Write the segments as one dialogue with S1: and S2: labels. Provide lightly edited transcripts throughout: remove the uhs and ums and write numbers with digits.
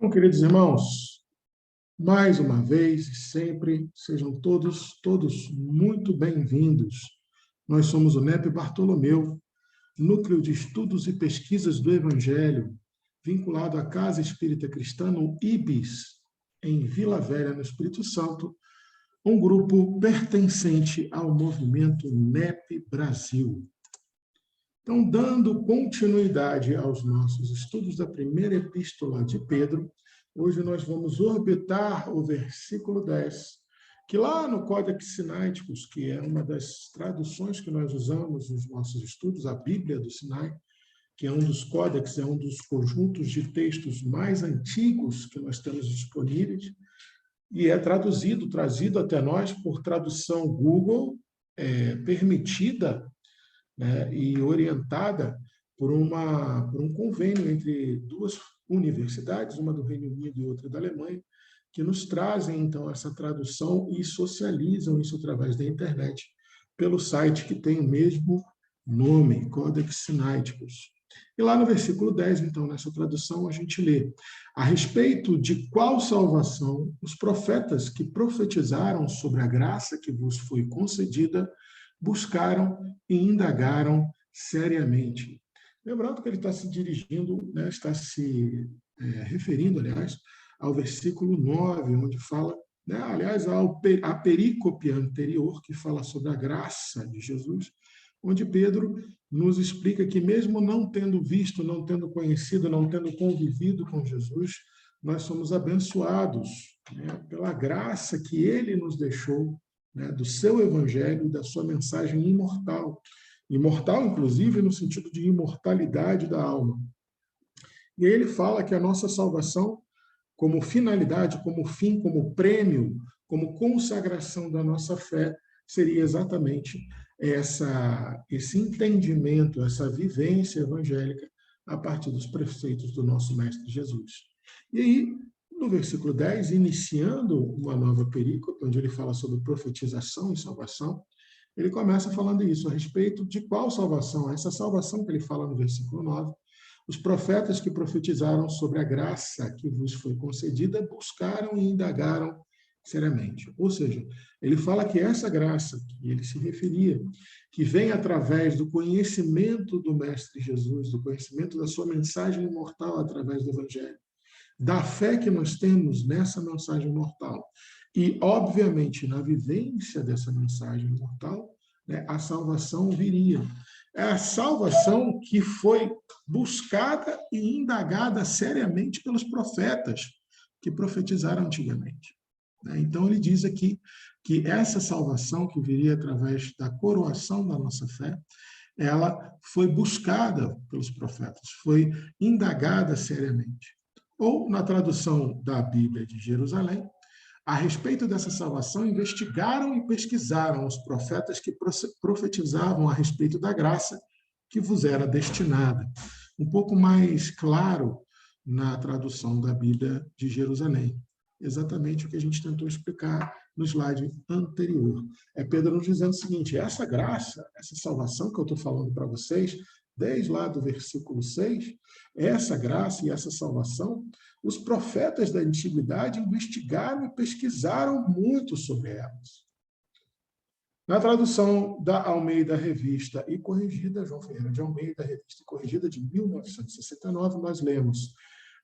S1: Então, queridos irmãos, mais uma vez e sempre, sejam todos muito bem-vindos. Nós somos o NEP Bartolomeu, Núcleo de Estudos e Pesquisas do Evangelho, vinculado à Casa Espírita Cristã, no IBIS, em Vila Velha, no Espírito Santo, um grupo pertencente ao movimento NEP Brasil. Então, dando continuidade aos nossos estudos da primeira epístola de Pedro, hoje nós vamos orbitar o versículo 10, que lá no Códex Sinaiticus, que é uma das traduções que nós usamos nos nossos estudos, a Bíblia do Sinai, que é um dos códex, é um dos conjuntos de textos mais antigos que nós temos disponíveis, e é trazido até nós por tradução Google, permitida, né, e orientada por um convênio entre duas universidades, uma do Reino Unido e outra da Alemanha, que nos trazem, então, essa tradução e socializam isso através da internet, pelo site que tem o mesmo nome, Codex Sinaiticus. E lá no versículo 10, então, nessa tradução, a gente lê: a respeito de qual salvação os profetas que profetizaram sobre a graça que vos foi concedida buscaram e indagaram seriamente. Lembrando que ele está se dirigindo, né, está se referindo, aliás, ao versículo 9, onde fala, né, aliás, à perícope anterior, que fala sobre a graça de Jesus, onde Pedro nos explica que mesmo não tendo visto, não tendo conhecido, não tendo convivido com Jesus, nós somos abençoados, né, pela graça que ele nos deixou, né, do seu evangelho, da sua mensagem imortal. Imortal, inclusive, no sentido de imortalidade da alma. E aí ele fala que a nossa salvação, como finalidade, como fim, como prêmio, como consagração da nossa fé, seria exatamente esse entendimento, essa vivência evangélica a partir dos preceitos do nosso Mestre Jesus. E aí, no versículo 10, iniciando uma nova perícope, onde ele fala sobre profetização e salvação, ele começa falando isso, a respeito de qual salvação? Essa salvação que ele fala no versículo 9, os profetas que profetizaram sobre a graça que vos foi concedida buscaram e indagaram seriamente. Ou seja, ele fala que essa graça que ele se referia, que vem através do conhecimento do Mestre Jesus, do conhecimento da sua mensagem imortal através do Evangelho, da fé que nós temos nessa mensagem mortal e, obviamente, na vivência dessa mensagem mortal, né, a salvação viria. É a salvação que foi buscada e indagada seriamente pelos profetas que profetizaram antigamente. Então, ele diz aqui que essa salvação que viria através da coroação da nossa fé, ela foi buscada pelos profetas, foi indagada seriamente. Ou, na tradução da Bíblia de Jerusalém, a respeito dessa salvação, investigaram e pesquisaram os profetas que profetizavam a respeito da graça que vos era destinada. Um pouco mais claro na tradução da Bíblia de Jerusalém. Exatamente o que a gente tentou explicar no slide anterior. É Pedro nos dizendo o seguinte: essa graça, essa salvação que eu estou falando para vocês, desde lá do versículo 6, essa graça e essa salvação, os profetas da antiguidade investigaram e pesquisaram muito sobre elas. Na tradução da Almeida Revista e Corrigida, João Ferreira de Almeida, Revista e Corrigida de 1969, nós lemos: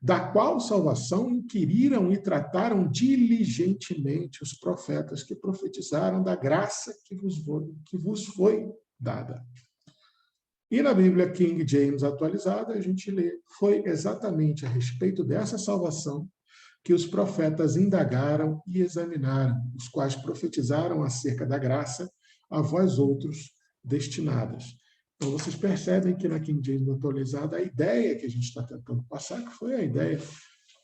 S1: da qual salvação inquiriram e trataram diligentemente os profetas que profetizaram da graça que vos foi dada. E na Bíblia King James atualizada, a gente lê: foi exatamente a respeito dessa salvação que os profetas indagaram e examinaram, os quais profetizaram acerca da graça a vós outros destinadas. Então, vocês percebem que na King James atualizada, a ideia que a gente está tentando passar, que foi a ideia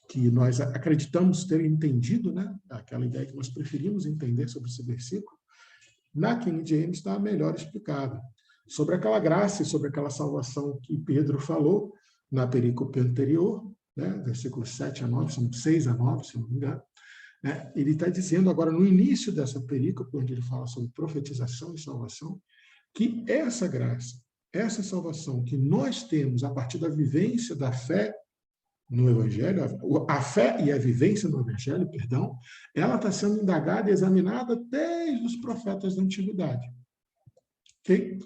S1: que nós acreditamos ter entendido, né? Aquela ideia que nós preferimos entender sobre esse versículo, na King James está melhor explicada. Sobre aquela graça e sobre aquela salvação que Pedro falou na perícope anterior, né, versículos 7 a 9, 6 a 9, se não me engano, né, ele está dizendo agora, no início dessa perícope, onde ele fala sobre profetização e salvação, que essa graça, essa salvação que nós temos a partir da vivência da fé no Evangelho, a fé e a vivência no Evangelho, perdão, ela está sendo indagada e examinada desde os profetas da Antiguidade. Ok?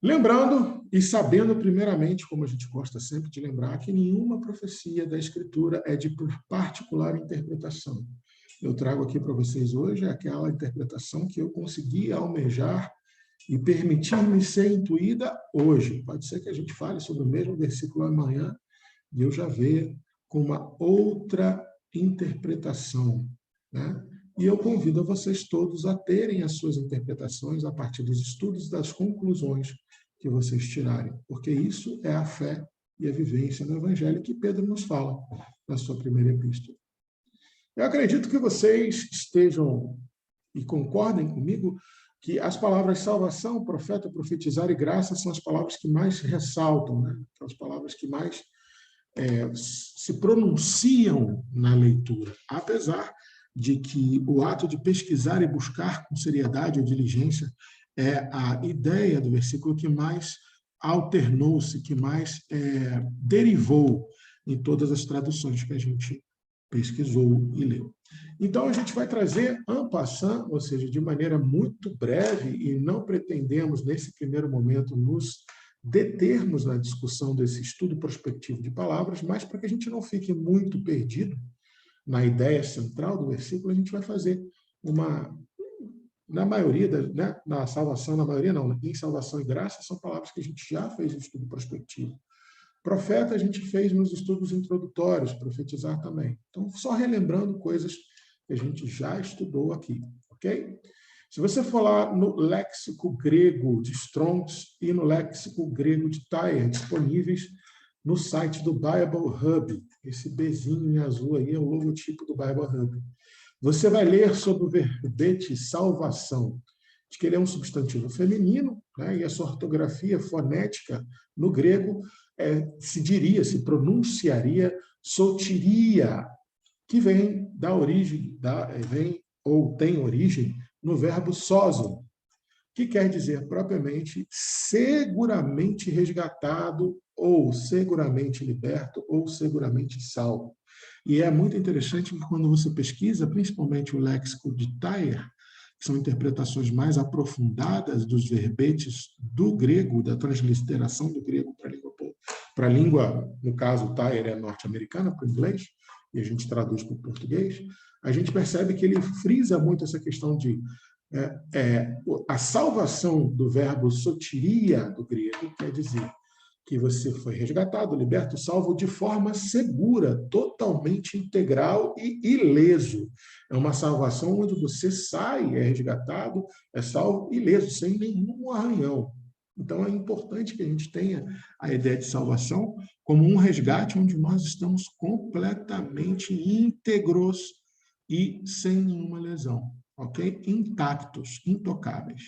S1: Lembrando e sabendo, primeiramente, como a gente gosta sempre de lembrar, que nenhuma profecia da Escritura é de particular interpretação. Eu trago aqui para vocês hoje aquela interpretação que eu consegui almejar e permitir-me ser intuída hoje. Pode ser que a gente fale sobre o mesmo versículo amanhã e eu já veja com uma outra interpretação, né? E eu convido a vocês todos a terem as suas interpretações a partir dos estudos, das conclusões que vocês tirarem, porque isso é a fé e a vivência no Evangelho que Pedro nos fala na sua primeira epístola. Eu acredito que vocês estejam e concordem comigo que as palavras salvação, profeta, profetizar e graça são as palavras que mais ressaltam, né? São as palavras que mais se pronunciam na leitura, apesar de que o ato de pesquisar e buscar com seriedade ou diligência é a ideia do versículo que mais alternou-se, que mais derivou em todas as traduções que a gente pesquisou e leu. Então, a gente vai trazer en passant, ou seja, de maneira muito breve, e não pretendemos, nesse primeiro momento, nos determos na discussão desse estudo prospectivo de palavras, mas para que a gente não fique muito perdido na ideia central do versículo, a gente vai fazer na maioria, né, na salvação, na maioria não, em salvação e graça, são palavras que a gente já fez no estudo prospectivo. Profeta a gente fez nos estudos introdutórios, profetizar também. Então, só relembrando coisas que a gente já estudou aqui, ok? Se você for lá no léxico grego de Strongs e no léxico grego de Tyr, disponíveis no site do Bible Hub, esse Bzinho em azul aí é o logotipo do Bible Hub, você vai ler sobre o verbete salvação, de que ele é um substantivo feminino, né, e a sua ortografia fonética no grego se pronunciaria sotiria, que vem da origem, ou tem origem no verbo sozo, que quer dizer propriamente seguramente resgatado, ou seguramente liberto, ou seguramente salvo. E é muito interessante que quando você pesquisa, principalmente o léxico de Tyr, que são interpretações mais aprofundadas dos verbetes do grego, da transliteração do grego para a língua, no caso, Tyr é norte-americana, para o inglês, e a gente traduz para o português, a gente percebe que ele frisa muito essa questão de a salvação do verbo sotiria do grego, quer dizer que você foi resgatado, liberto, salvo de forma segura, totalmente integral e ileso. É uma salvação onde você sai, é resgatado, é salvo ileso, sem nenhum arranhão. Então, é importante que a gente tenha a ideia de salvação como um resgate onde nós estamos completamente íntegros e sem nenhuma lesão, ok? Intactos, intocáveis.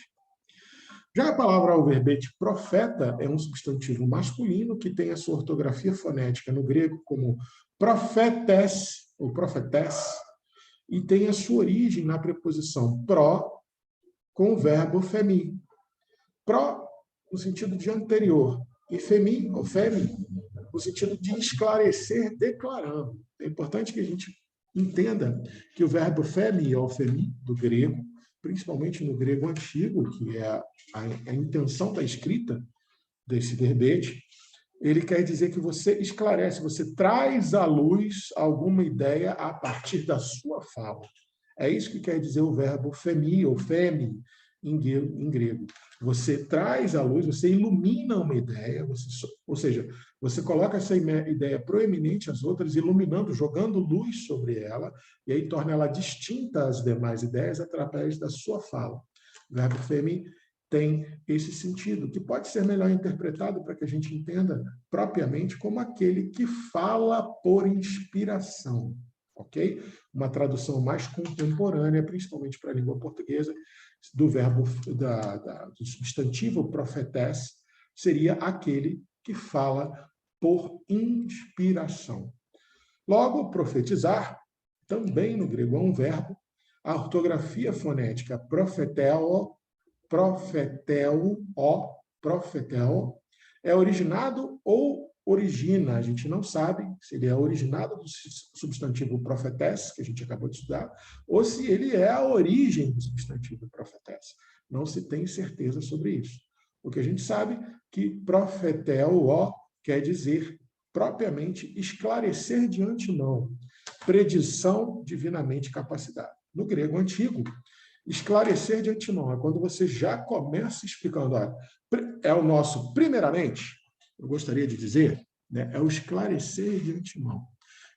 S1: Já a palavra o verbete profeta é um substantivo masculino que tem a sua ortografia fonética no grego como profetes ou profetés e tem a sua origem na preposição pró com o verbo femi. Pró no sentido de anterior e femi ou femi no sentido de esclarecer, declarando. É importante que a gente entenda que o verbo femi ou femi do grego, principalmente no grego antigo, que é a intenção da escrita desse verbete, ele quer dizer que você esclarece, você traz à luz alguma ideia a partir da sua fala. É isso que quer dizer o verbo femi ou femi em grego. Você traz à luz, você ilumina uma ideia, ou seja, você coloca essa ideia proeminente às outras, iluminando, jogando luz sobre ela, e aí torna ela distinta às demais ideias através da sua fala. O verbo femi tem esse sentido, que pode ser melhor interpretado para que a gente entenda propriamente como aquele que fala por inspiração, ok? Uma tradução mais contemporânea, principalmente para a língua portuguesa, do verbo, do substantivo profetés, seria aquele que fala por inspiração. Logo, profetizar, também no grego é um verbo, a ortografia fonética profetel, é originado ou origina. A gente não sabe se ele é originado do substantivo profetess, que a gente acabou de estudar, ou se ele é a origem do substantivo profetess. Não se tem certeza sobre isso. O que a gente sabe é que profetel quer dizer propriamente esclarecer de antemão, predição divinamente capacitada. No grego antigo, esclarecer de antemão é quando você já começa explicando, olha, é o nosso, primeiramente, eu gostaria de dizer, né, é o esclarecer de antemão.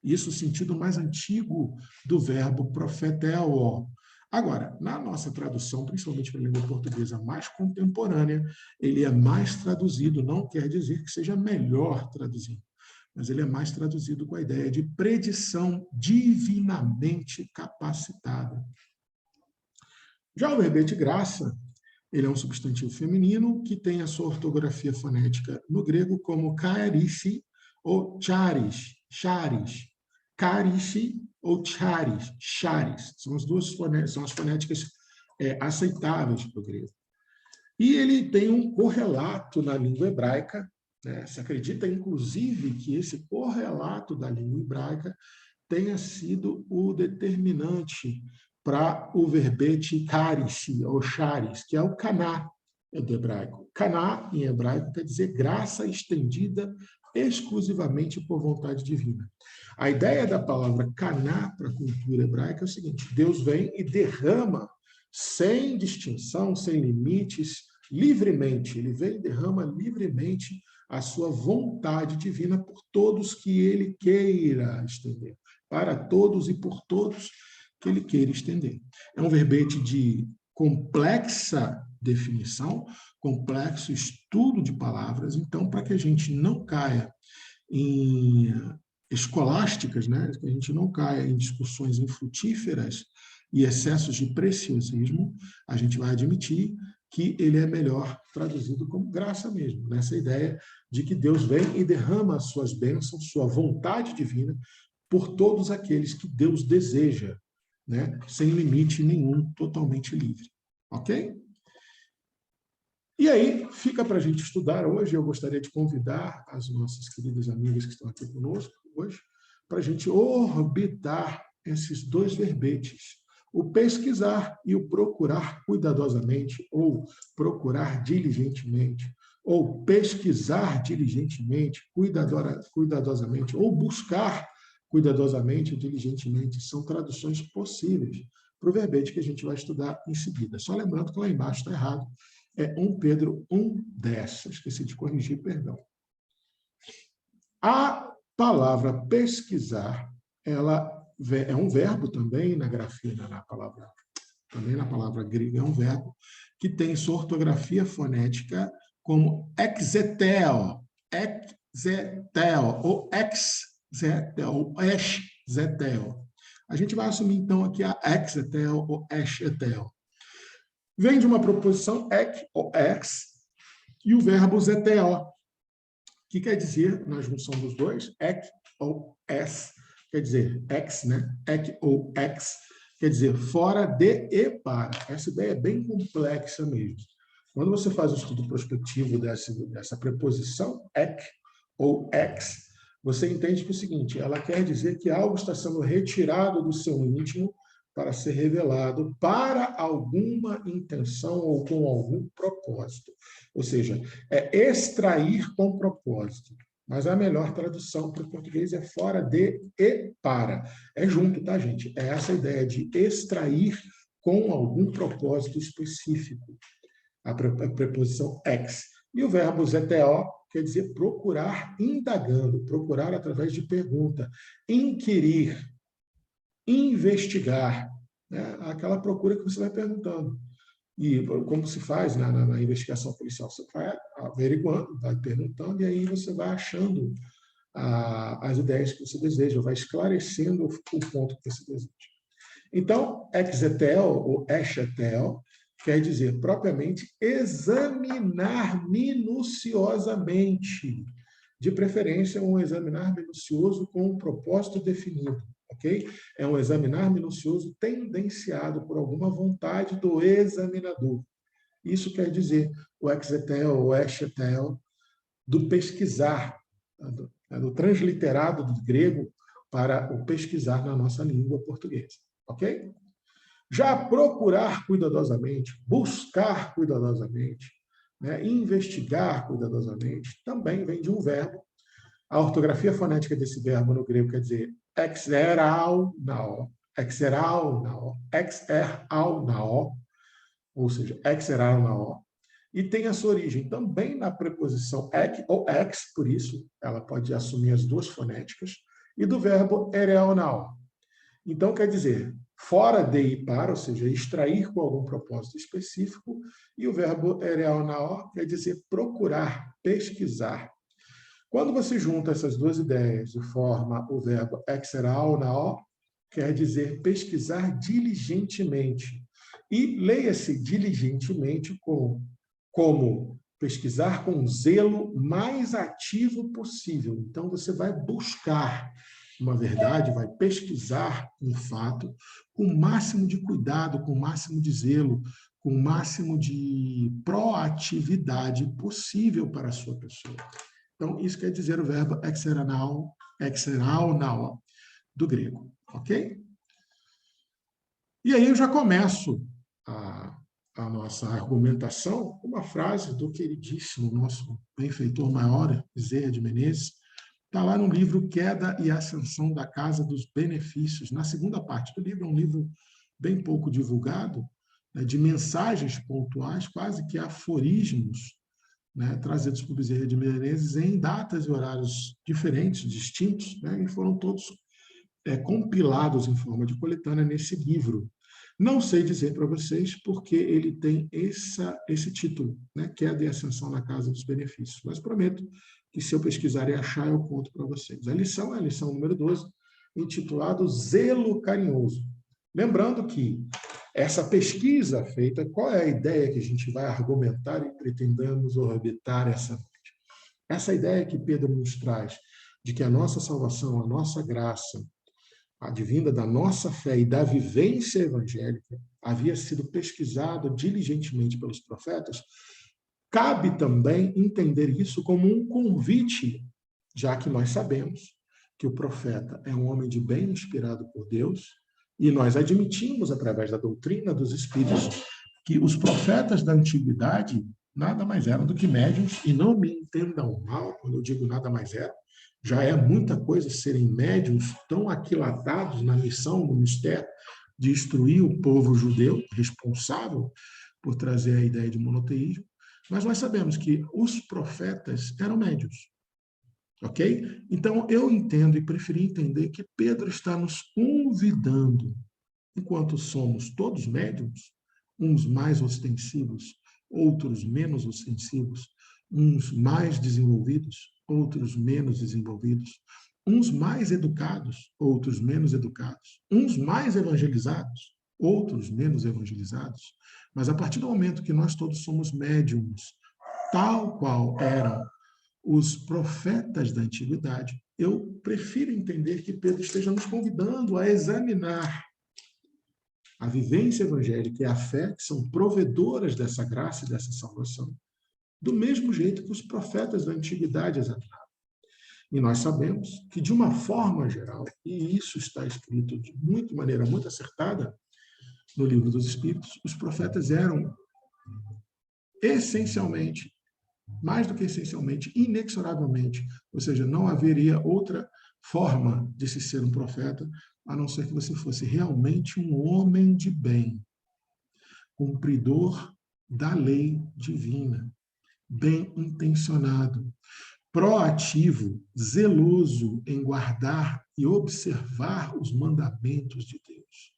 S1: Isso, o sentido mais antigo do verbo profetel. Agora, na nossa tradução, principalmente para a língua portuguesa mais contemporânea, ele é mais traduzido, não quer dizer que seja melhor traduzido, mas ele é mais traduzido com a ideia de predição divinamente capacitada. Já o verbete graça, ele é um substantivo feminino que tem a sua ortografia fonética no grego como karishi ou charis, charis, karishi ou charis, charis. São as fonéticas aceitáveis para o grego. E ele tem um correlato na língua hebraica, né? Se acredita, inclusive, que esse correlato da língua hebraica tenha sido o determinante para o verbete karishi, ou charis, que é o kaná do hebraico. Kaná, em hebraico, quer dizer graça estendida exclusivamente por vontade divina. A ideia da palavra kaná para a cultura hebraica é o seguinte: Deus vem e derrama sem distinção, sem limites, livremente. Ele vem e derrama livremente a sua vontade divina por todos que ele queira estender. Para todos e por todos que ele queira estender. É um verbete de complexa definição, complexo estudo de palavras, então, para que a gente não caia em escolásticas, né? Que a gente não caia em discussões infrutíferas e excessos de preciosismo, a gente vai admitir que ele é melhor traduzido como graça mesmo, nessa ideia de que Deus vem e derrama as suas bênçãos, sua vontade divina, por todos aqueles que Deus deseja, né? Sem limite nenhum, totalmente livre. Ok? E aí, fica para a gente estudar hoje. Eu gostaria de convidar as nossas queridas amigas que estão aqui conosco hoje, para a gente orbitar esses dois verbetes, o pesquisar e o procurar cuidadosamente, ou procurar diligentemente, ou pesquisar diligentemente, cuidadosamente, ou buscar cuidadosamente e diligentemente. São traduções possíveis para o verbete que a gente vai estudar em seguida. Só lembrando que lá embaixo está errado, é 1 Pedro 1:10. Esqueci de corrigir, perdão. A palavra pesquisar, ela é um verbo também na grafia, também na palavra grega, é um verbo que tem sua ortografia fonética como exetel, ou exetel, ou exetel. A gente vai assumir, então, aqui a exetel ou exetel. Vem de uma proposição ek ou ex e o verbo zeteo, que quer dizer, na junção dos dois, ek ou es, quer dizer ex, né? Ek ou ex, quer dizer fora de e para. Essa ideia é bem complexa mesmo. Quando você faz o estudo prospectivo dessa preposição, ek ou ex, você entende que é o seguinte: ela quer dizer que algo está sendo retirado do seu íntimo para ser revelado para alguma intenção ou com algum propósito. Ou seja, é extrair com propósito. Mas a melhor tradução para o português é fora de e para. É junto, tá, gente? É essa ideia de extrair com algum propósito específico. A preposição ex. E o verbo zeteo quer dizer procurar indagando, procurar através de pergunta, inquirir, investigar, né? Aquela procura que você vai perguntando. E como se faz na investigação policial? Você vai averiguando, vai perguntando, e aí você vai achando as ideias que você deseja, vai esclarecendo o ponto que você deseja. Então, exetel ou exetel quer dizer propriamente examinar minuciosamente. De preferência, um examinar minucioso com um propósito definido. Okay? É um examinar minucioso tendenciado por alguma vontade do examinador. Isso quer dizer o exetel ou exetel do pesquisar, do transliterado do grego para o pesquisar na nossa língua portuguesa, ok? Já procurar cuidadosamente, buscar cuidadosamente, né, investigar cuidadosamente, também vem de um verbo. A ortografia fonética desse verbo no grego quer dizer exeraunao, ou seja, exeraunao, e tem a sua origem também na preposição ek ou ex, por isso ela pode assumir as duas fonéticas, e do verbo ereonao. Então, quer dizer, fora de e para, ou seja, extrair com algum propósito específico, e o verbo ereonao quer dizer procurar, pesquisar. Quando você junta essas duas ideias e forma o verbo exeraunao, quer dizer pesquisar diligentemente. E leia-se diligentemente como pesquisar com o zelo mais ativo possível. Então, você vai buscar uma verdade, vai pesquisar um fato com o máximo de cuidado, com o máximo de zelo, com o máximo de proatividade possível para a sua pessoa. Então, isso quer dizer o verbo exeraunao, do grego, ok? E aí eu já começo a nossa argumentação com uma frase do queridíssimo nosso benfeitor maior, Bezerra de Menezes, está lá no livro Queda e Ascensão da Casa dos Benefícios. Na segunda parte do livro, é um livro bem pouco divulgado, né, de mensagens pontuais, quase que aforismos, né, trazidos por Bezerra de Menezes em datas e horários diferentes, distintos, né, e foram todos compilados em forma de coletânea nesse livro. Não sei dizer para vocês porque ele tem esse título, né, Queda e Ascensão na Casa dos Benefícios, mas prometo que se eu pesquisar e achar, eu conto para vocês. A lição é a lição número 12, intitulado Zelo Carinhoso. Lembrando que essa pesquisa feita, qual é a ideia que a gente vai argumentar e pretendamos orbitar essa noite? Essa ideia que Pedro nos traz, de que a nossa salvação, a nossa graça, advinda da nossa fé e da vivência evangélica, havia sido pesquisado diligentemente pelos profetas, cabe também entender isso como um convite, já que nós sabemos que o profeta é um homem de bem inspirado por Deus, e nós admitimos, através da doutrina dos Espíritos, que os profetas da antiguidade nada mais eram do que médiuns, e não me entendam mal quando eu digo nada mais eram, já é muita coisa serem médiuns tão aquilatados na missão, no mistério, de instruir o povo judeu, responsável por trazer a ideia de monoteísmo, mas nós sabemos que os profetas eram médiuns, ok? Então, eu entendo e preferi entender que Pedro está nos convidando, enquanto somos todos médiuns, uns mais ostensivos, outros menos ostensivos, uns mais desenvolvidos, outros menos desenvolvidos, uns mais educados, outros menos educados, uns mais evangelizados, outros menos evangelizados. Mas a partir do momento que nós todos somos médiums, tal qual eram os profetas da antiguidade, eu prefiro entender que Pedro esteja nos convidando a examinar a vivência evangélica e a fé, que são provedoras dessa graça e dessa salvação, do mesmo jeito que os profetas da antiguidade examinaram. E nós sabemos que, de uma forma geral, e isso está escrito de maneira muito acertada no Livro dos Espíritos, os profetas eram essencialmente, mais do que essencialmente, inexoravelmente, ou seja, não haveria outra forma de se ser um profeta, a não ser que você fosse realmente um homem de bem, cumpridor da lei divina, bem intencionado, proativo, zeloso em guardar e observar os mandamentos de Deus,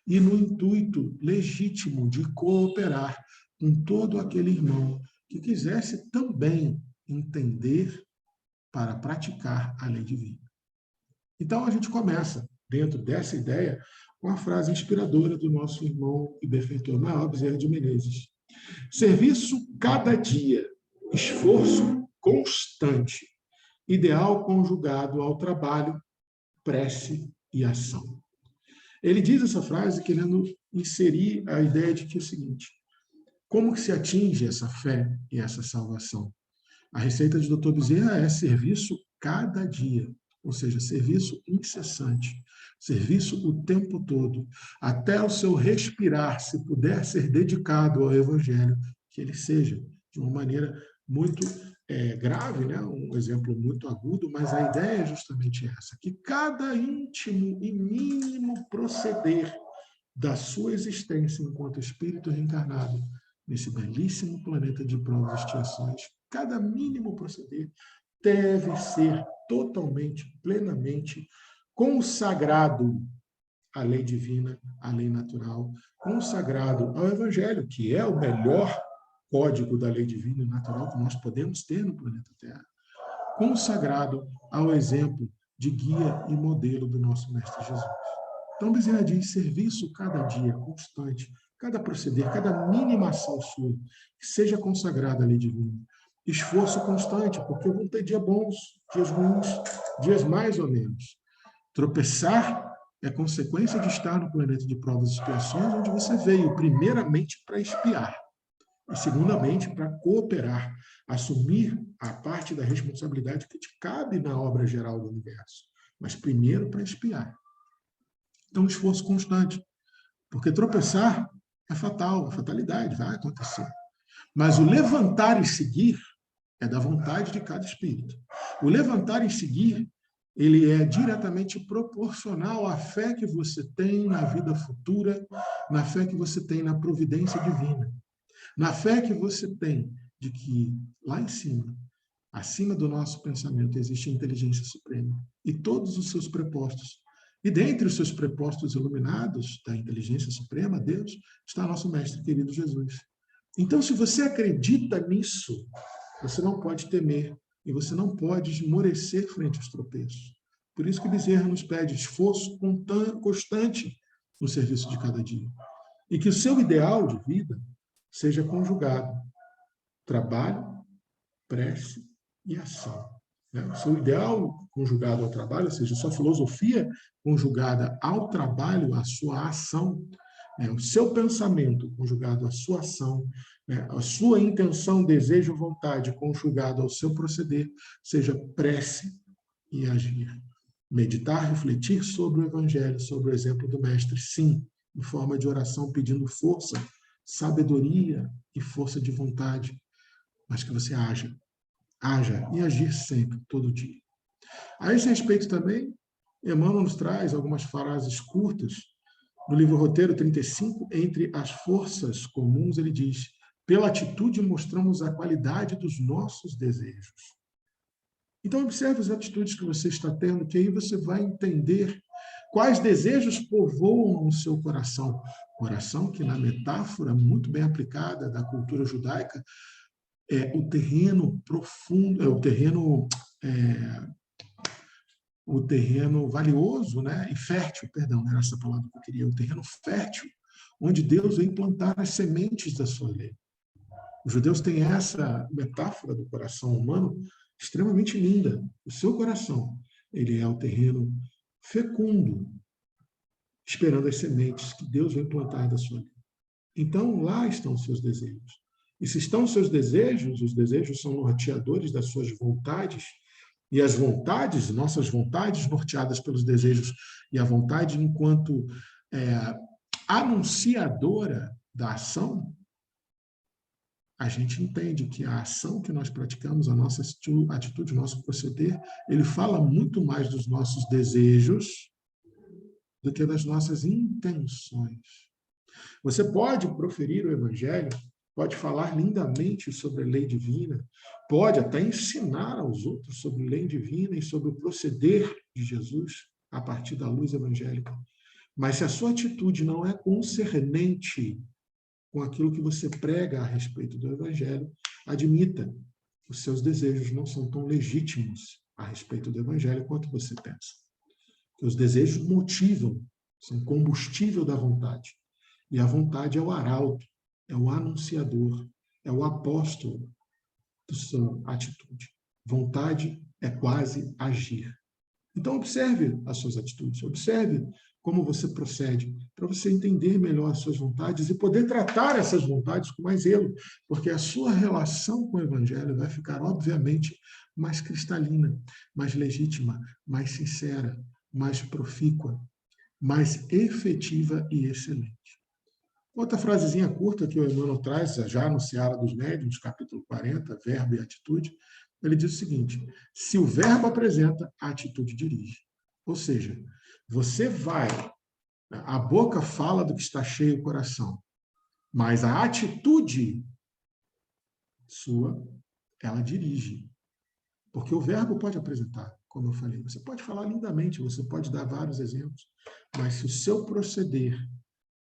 S1: e no intuito legítimo de cooperar com todo aquele irmão que quisesse também entender para praticar a lei divina. Então, a gente começa, dentro dessa ideia, com a frase inspiradora do nosso irmão e benfeitor maior, Bezerra de Menezes. Serviço cada dia, esforço constante, ideal conjugado ao trabalho, prece e ação. Ele diz essa frase querendo inserir a ideia de que é o seguinte: como que se atinge essa fé e essa salvação? A receita de Dr. Bezerra é serviço cada dia, ou seja, serviço incessante, serviço o tempo todo, até o seu respirar, se puder ser dedicado ao Evangelho, que ele seja de uma maneira muito grave, né? Um exemplo muito agudo, mas a ideia é justamente essa, que cada íntimo e mínimo proceder da sua existência enquanto espírito reencarnado nesse belíssimo planeta de provas e expiações, cada mínimo proceder deve ser totalmente, plenamente consagrado à lei divina, à lei natural, consagrado ao Evangelho, que é o melhor código da lei divina e natural que nós podemos ter no planeta Terra, consagrado ao exemplo de guia e modelo do nosso Mestre Jesus. Então, Bezerra diz, serviço cada dia, constante, cada proceder, cada mínima ação sua, que seja consagrada à lei divina. Esforço constante, porque vão ter dias bons, dias ruins, dias mais ou menos. Tropeçar é consequência de estar no planeta de provas e expiações, onde você veio, primeiramente, para expiar, e segundamente, para cooperar, assumir a parte da responsabilidade que te cabe na obra geral do universo, mas primeiro para expiar. Então, esforço constante, porque tropeçar é fatal, é fatalidade, vai acontecer. Mas o levantar e seguir é da vontade de cada espírito. O levantar e seguir, ele é diretamente proporcional à fé que você tem na vida futura, na fé que você tem na providência divina, na fé que você tem de que lá em cima, acima do nosso pensamento, existe a inteligência suprema e todos os seus prepostos. E dentre os seus prepostos iluminados da inteligência suprema, Deus, está nosso Mestre querido Jesus. Então, se você acredita nisso, você não pode temer e você não pode esmorecer frente aos tropeços. Por isso que Bezerra nos pede esforço constante no serviço de cada dia. E que o seu ideal de vida seja conjugado trabalho, prece e ação. O seu ideal conjugado ao trabalho, ou seja, a sua filosofia conjugada ao trabalho, à sua ação, o seu pensamento conjugado à sua ação, a sua intenção, desejo, vontade conjugado ao seu proceder, seja prece e agir. Meditar, refletir sobre o Evangelho, sobre o exemplo do Mestre, sim, em forma de oração, pedindo força, sabedoria e força de vontade, mas que você haja e agir sempre, todo dia. A esse respeito também, Emmanuel nos traz algumas frases curtas. No livro Roteiro 35, entre as forças comuns, ele diz: pela atitude mostramos a qualidade dos nossos desejos. Então, observe as atitudes que você está tendo, que aí você vai entender quais desejos povoam no seu coração. Coração que, na metáfora muito bem aplicada da cultura judaica, é o terreno profundo, é o terreno valioso, né? E fértil, perdão, era essa palavra que eu queria, o terreno fértil, onde Deus vem plantar as sementes da sua lei. Os judeus têm essa metáfora do coração humano extremamente linda. O seu coração, ele é o terreno fecundo, esperando as sementes que Deus vem plantar da sua lei. Então, lá estão os seus desejos. E se estão os seus desejos, os desejos são norteadores das suas vontades, e as vontades, nossas vontades norteadas pelos desejos, e a vontade enquanto anunciadora da ação, a gente entende que a ação que nós praticamos, a nossa atitude, o nosso proceder, ele fala muito mais dos nossos desejos do que das nossas intenções. Você pode proferir o Evangelho, pode falar lindamente sobre a lei divina, pode até ensinar aos outros sobre a lei divina e sobre o proceder de Jesus a partir da luz evangélica. Mas se a sua atitude não é concernente com aquilo que você prega a respeito do Evangelho, admita, os seus desejos não são tão legítimos a respeito do Evangelho quanto você pensa. Que os desejos motivam, são combustível da vontade. E a vontade é o arauto, é o anunciador, é o apóstolo da sua atitude. Vontade é quase agir. Então, observe as suas atitudes, observe como você procede, para você entender melhor as suas vontades e poder tratar essas vontades com mais zelo, porque a sua relação com o Evangelho vai ficar, obviamente, mais cristalina, mais legítima, mais sincera, mais profícua, mais efetiva e excelente. Outra frasezinha curta que o Emmanuel traz, já no Seara dos Médiuns, capítulo 40, verbo e atitude, ele diz o seguinte: se o verbo apresenta, a atitude dirige. Ou seja, você vai, a boca fala do que está cheio o coração, mas a atitude sua, ela dirige. Porque o verbo pode apresentar, como eu falei. Você pode falar lindamente, você pode dar vários exemplos, mas se o seu proceder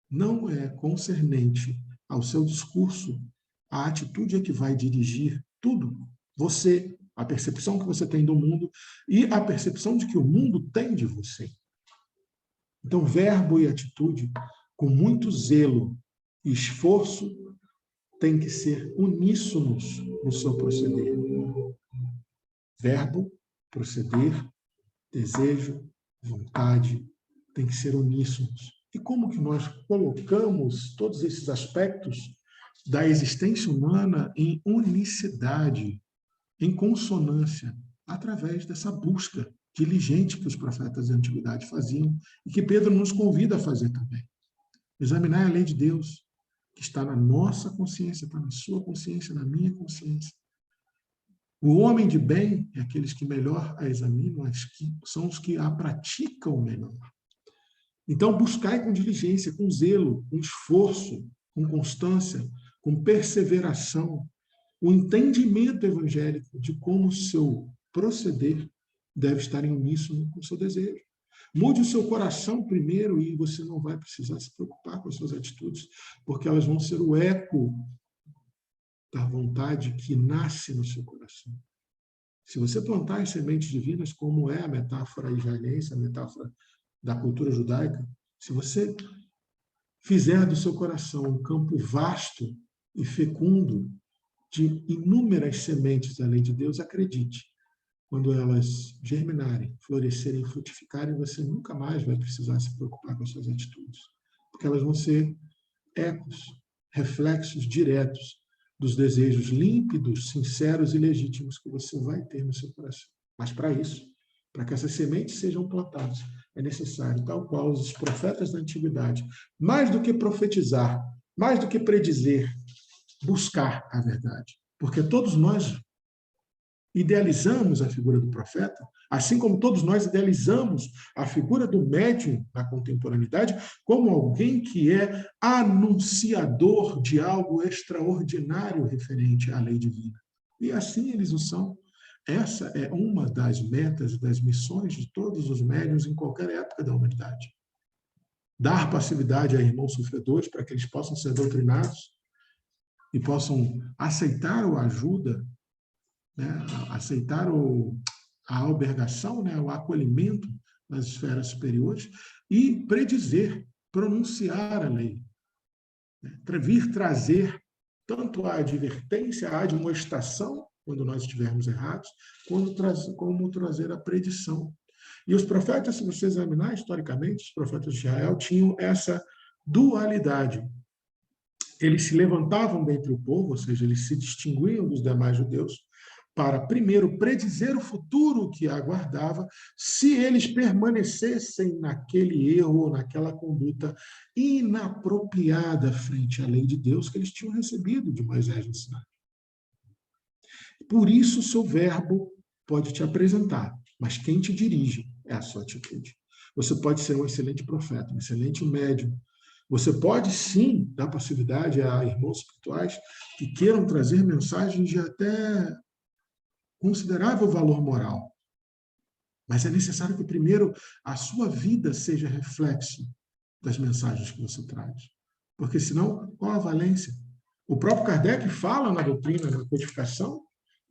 S1: não é concernente ao seu discurso, a atitude é que vai dirigir tudo. Você, a percepção que você tem do mundo e a percepção de que o mundo tem de você. Então, verbo e atitude, com muito zelo e esforço, tem que ser uníssonos no seu proceder. Verbo, proceder, desejo, vontade, tem que ser uníssonos. E como que nós colocamos todos esses aspectos da existência humana em unicidade, em consonância, através dessa busca diligente que os profetas da antiguidade faziam e que Pedro nos convida a fazer também. Examinar a lei de Deus, que está na nossa consciência, está na sua consciência, na minha consciência. O homem de bem é aqueles que melhor a examinam, são os que a praticam melhor. Então, buscai com diligência, com zelo, com esforço, com constância, com perseveração, o entendimento evangélico de como o seu proceder deve estar em uníssono com o seu desejo. Mude o seu coração primeiro e você não vai precisar se preocupar com as suas atitudes, porque elas vão ser o eco da vontade que nasce no seu coração. Se você plantar as sementes divinas, como é a metáfora israelense, a metáfora da cultura judaica, se você fizer do seu coração um campo vasto e fecundo de inúmeras sementes da lei de Deus, acredite, quando elas germinarem, florescerem, frutificarem, você nunca mais vai precisar se preocupar com as suas atitudes, porque elas vão ser ecos, reflexos diretos dos desejos límpidos, sinceros e legítimos que você vai ter no seu coração. Mas para isso, para que essas sementes sejam plantadas, é necessário, tal qual os profetas da antiguidade, mais do que profetizar, mais do que predizer, buscar a verdade. Porque todos nós idealizamos a figura do profeta, assim como todos nós idealizamos a figura do médium na contemporaneidade como alguém que é anunciador de algo extraordinário referente à lei divina. E assim eles o são. Essa é uma das metas e das missões de todos os médiuns em qualquer época da humanidade. Dar passividade a irmãos sofredores para que eles possam ser doutrinados e possam aceitar a ajuda, né, aceitar a albergação, né, o acolhimento nas esferas superiores e predizer, pronunciar a lei. Né, vir trazer tanto a advertência, a admoestação, quando nós estivermos errados, como trazer a predição. E os profetas, se você examinar historicamente, os profetas de Israel tinham essa dualidade. Eles se levantavam dentre o povo, ou seja, eles se distinguiam dos demais judeus, para, primeiro, predizer o futuro que aguardava, se eles permanecessem naquele erro ou naquela conduta inapropriada frente à lei de Deus que eles tinham recebido de Moisés no Sinai. Por isso, o seu verbo pode te apresentar, mas quem te dirige é a sua atitude. Você pode ser um excelente profeta, um excelente médium. Você pode, sim, dar passividade a irmãos espirituais que queiram trazer mensagens de até considerável valor moral. Mas é necessário que, primeiro, a sua vida seja reflexo das mensagens que você traz. Porque, senão, qual a valência? O próprio Kardec fala na doutrina, na codificação,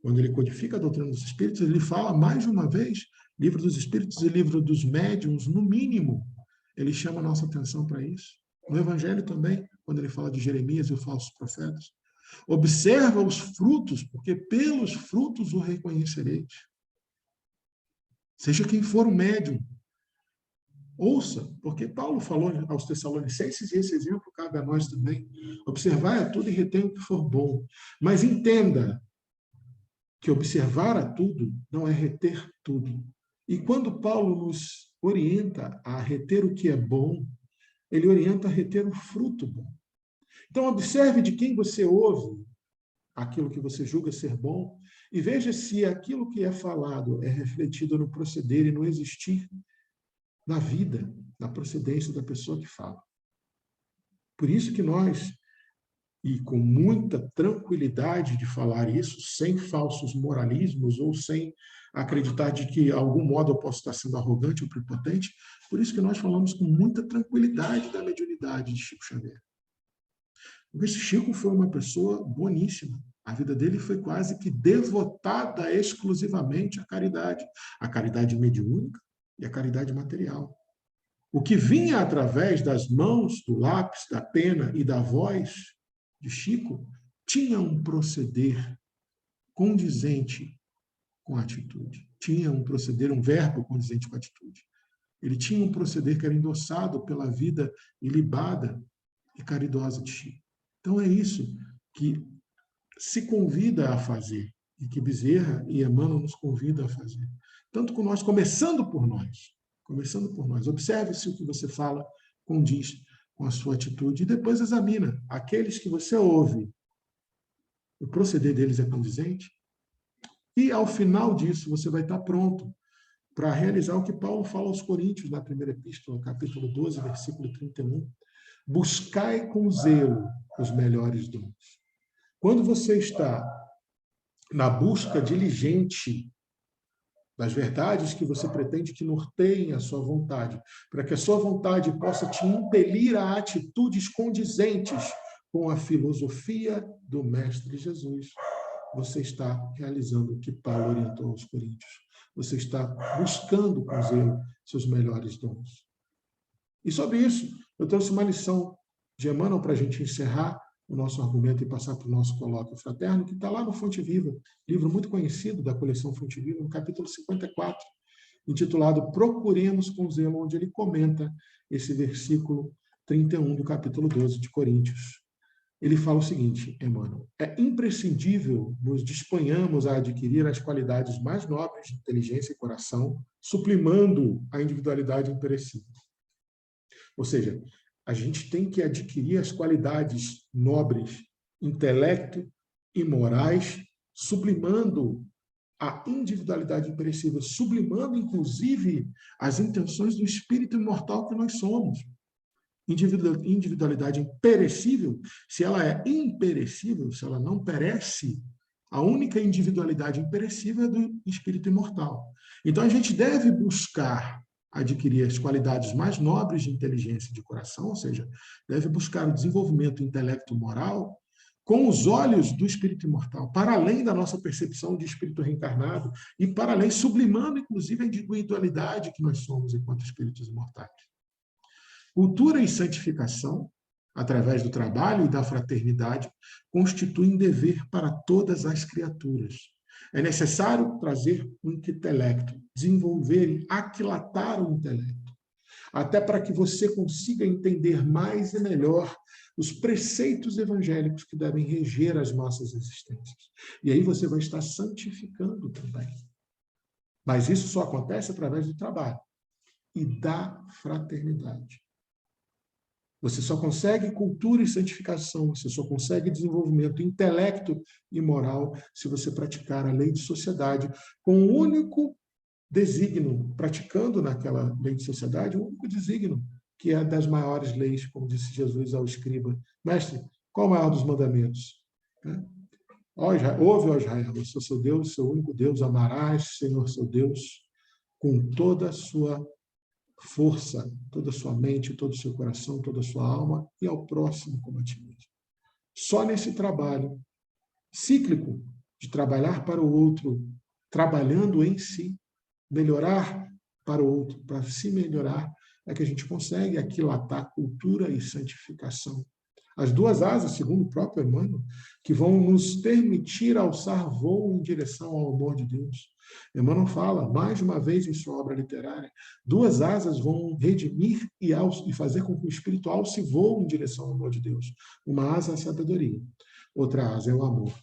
S1: quando ele codifica a doutrina dos espíritos, ele fala mais de uma vez, livro dos espíritos e livro dos médiuns, no mínimo, ele chama a nossa atenção para isso. No Evangelho também, quando ele fala de Jeremias e os falsos profetas. Observa os frutos, porque pelos frutos o reconhecereis. Seja quem for o médium, ouça, porque Paulo falou aos Tessalonicenses, e esse exemplo cabe a nós também. Observai a tudo e retém o que for bom. Mas entenda que observar a tudo não é reter tudo. E quando Paulo nos orienta a reter o que é bom, ele orienta a reter o fruto bom. Então, observe de quem você ouve aquilo que você julga ser bom e veja se aquilo que é falado é refletido no proceder e no existir, na vida, na procedência da pessoa que fala. Por isso que nós, e com muita tranquilidade de falar isso, sem falsos moralismos ou sem acreditar de que, de algum modo, eu posso estar sendo arrogante ou prepotente, por isso que nós falamos com muita tranquilidade da mediunidade de Chico Xavier. Porque esse Chico foi uma pessoa boníssima. A vida dele foi quase que devotada exclusivamente à caridade mediúnica e à caridade material. O que vinha através das mãos, do lápis, da pena e da voz de Chico tinha um proceder condizente com a atitude. Tinha um proceder, um verbo condizente com a atitude. Ele tinha um proceder que era endossado pela vida ilibada e caridosa de Chico. Então é isso que se convida a fazer e que Bezerra e Emmanuel nos convidam a fazer. Tanto com nós, começando por nós. Observe se o que você fala condiz com a sua atitude e depois examina aqueles que você ouve. O proceder deles é condizente? E, ao final disso, você vai estar pronto para realizar o que Paulo fala aos Coríntios, na primeira epístola, capítulo 12, versículo 31. Buscai com zelo os melhores dons. Quando você está na busca diligente das verdades que você pretende que norteiem a sua vontade, para que a sua vontade possa te impelir a atitudes condizentes com a filosofia do Mestre Jesus, você está realizando o que Paulo orientou aos Coríntios. Você está buscando com zelo seus melhores dons. E sobre isso, eu trouxe uma lição de Emmanuel para a gente encerrar o nosso argumento e passar para o nosso colóquio fraterno, que está lá no Fonte Viva, livro muito conhecido da coleção Fonte Viva, no capítulo 54, intitulado Procuremos com Zelo, onde ele comenta esse versículo 31 do capítulo 12 de Coríntios. Ele fala o seguinte, Emmanuel: é imprescindível nos disponhamos a adquirir as qualidades mais nobres de inteligência e coração, sublimando a individualidade imperecível. Ou seja, a gente tem que adquirir as qualidades nobres, intelecto e morais, sublimando a individualidade imperecível, sublimando, inclusive, as intenções do espírito imortal que nós somos. Individualidade imperecível, se ela é imperecível, se ela não perece, a única individualidade imperecível é do espírito imortal. Então, a gente deve buscar adquirir as qualidades mais nobres de inteligência e de coração, ou seja, deve buscar o desenvolvimento intelecto-moral com os olhos do espírito imortal, para além da nossa percepção de espírito reencarnado e para além, sublimando, inclusive, a individualidade que nós somos enquanto espíritos imortais. Cultura e santificação, através do trabalho e da fraternidade, constituem dever para todas as criaturas. É necessário trazer o intelecto, desenvolver e aquilatar o intelecto, até para que você consiga entender mais e melhor os preceitos evangélicos que devem reger as nossas existências. E aí você vai estar santificando também. Mas isso só acontece através do trabalho e da fraternidade. Você só consegue cultura e santificação, você só consegue desenvolvimento intelecto e moral se você praticar a lei de sociedade com o único desígnio, praticando naquela lei de sociedade, o único desígnio, que é das maiores leis, como disse Jesus ao escriba: mestre, qual é o maior dos mandamentos? Ouve, ó Israel, eu sou seu Deus, seu único Deus, amarás, Senhor, seu Deus, com toda a sua força, toda a sua mente, todo o seu coração, toda a sua alma, e ao próximo como a ti mesmo. Só nesse trabalho cíclico de trabalhar para o outro, trabalhando em si, melhorar para o outro, para se melhorar, é que a gente consegue aquilatar cultura e santificação. As duas asas, segundo o próprio Emmanuel, que vão nos permitir alçar voo em direção ao amor de Deus. Emmanuel fala, mais de uma vez em sua obra literária, duas asas vão redimir e fazer com que o espírito alce voo em direção ao amor de Deus. Uma asa é a sabedoria, outra asa é o amor.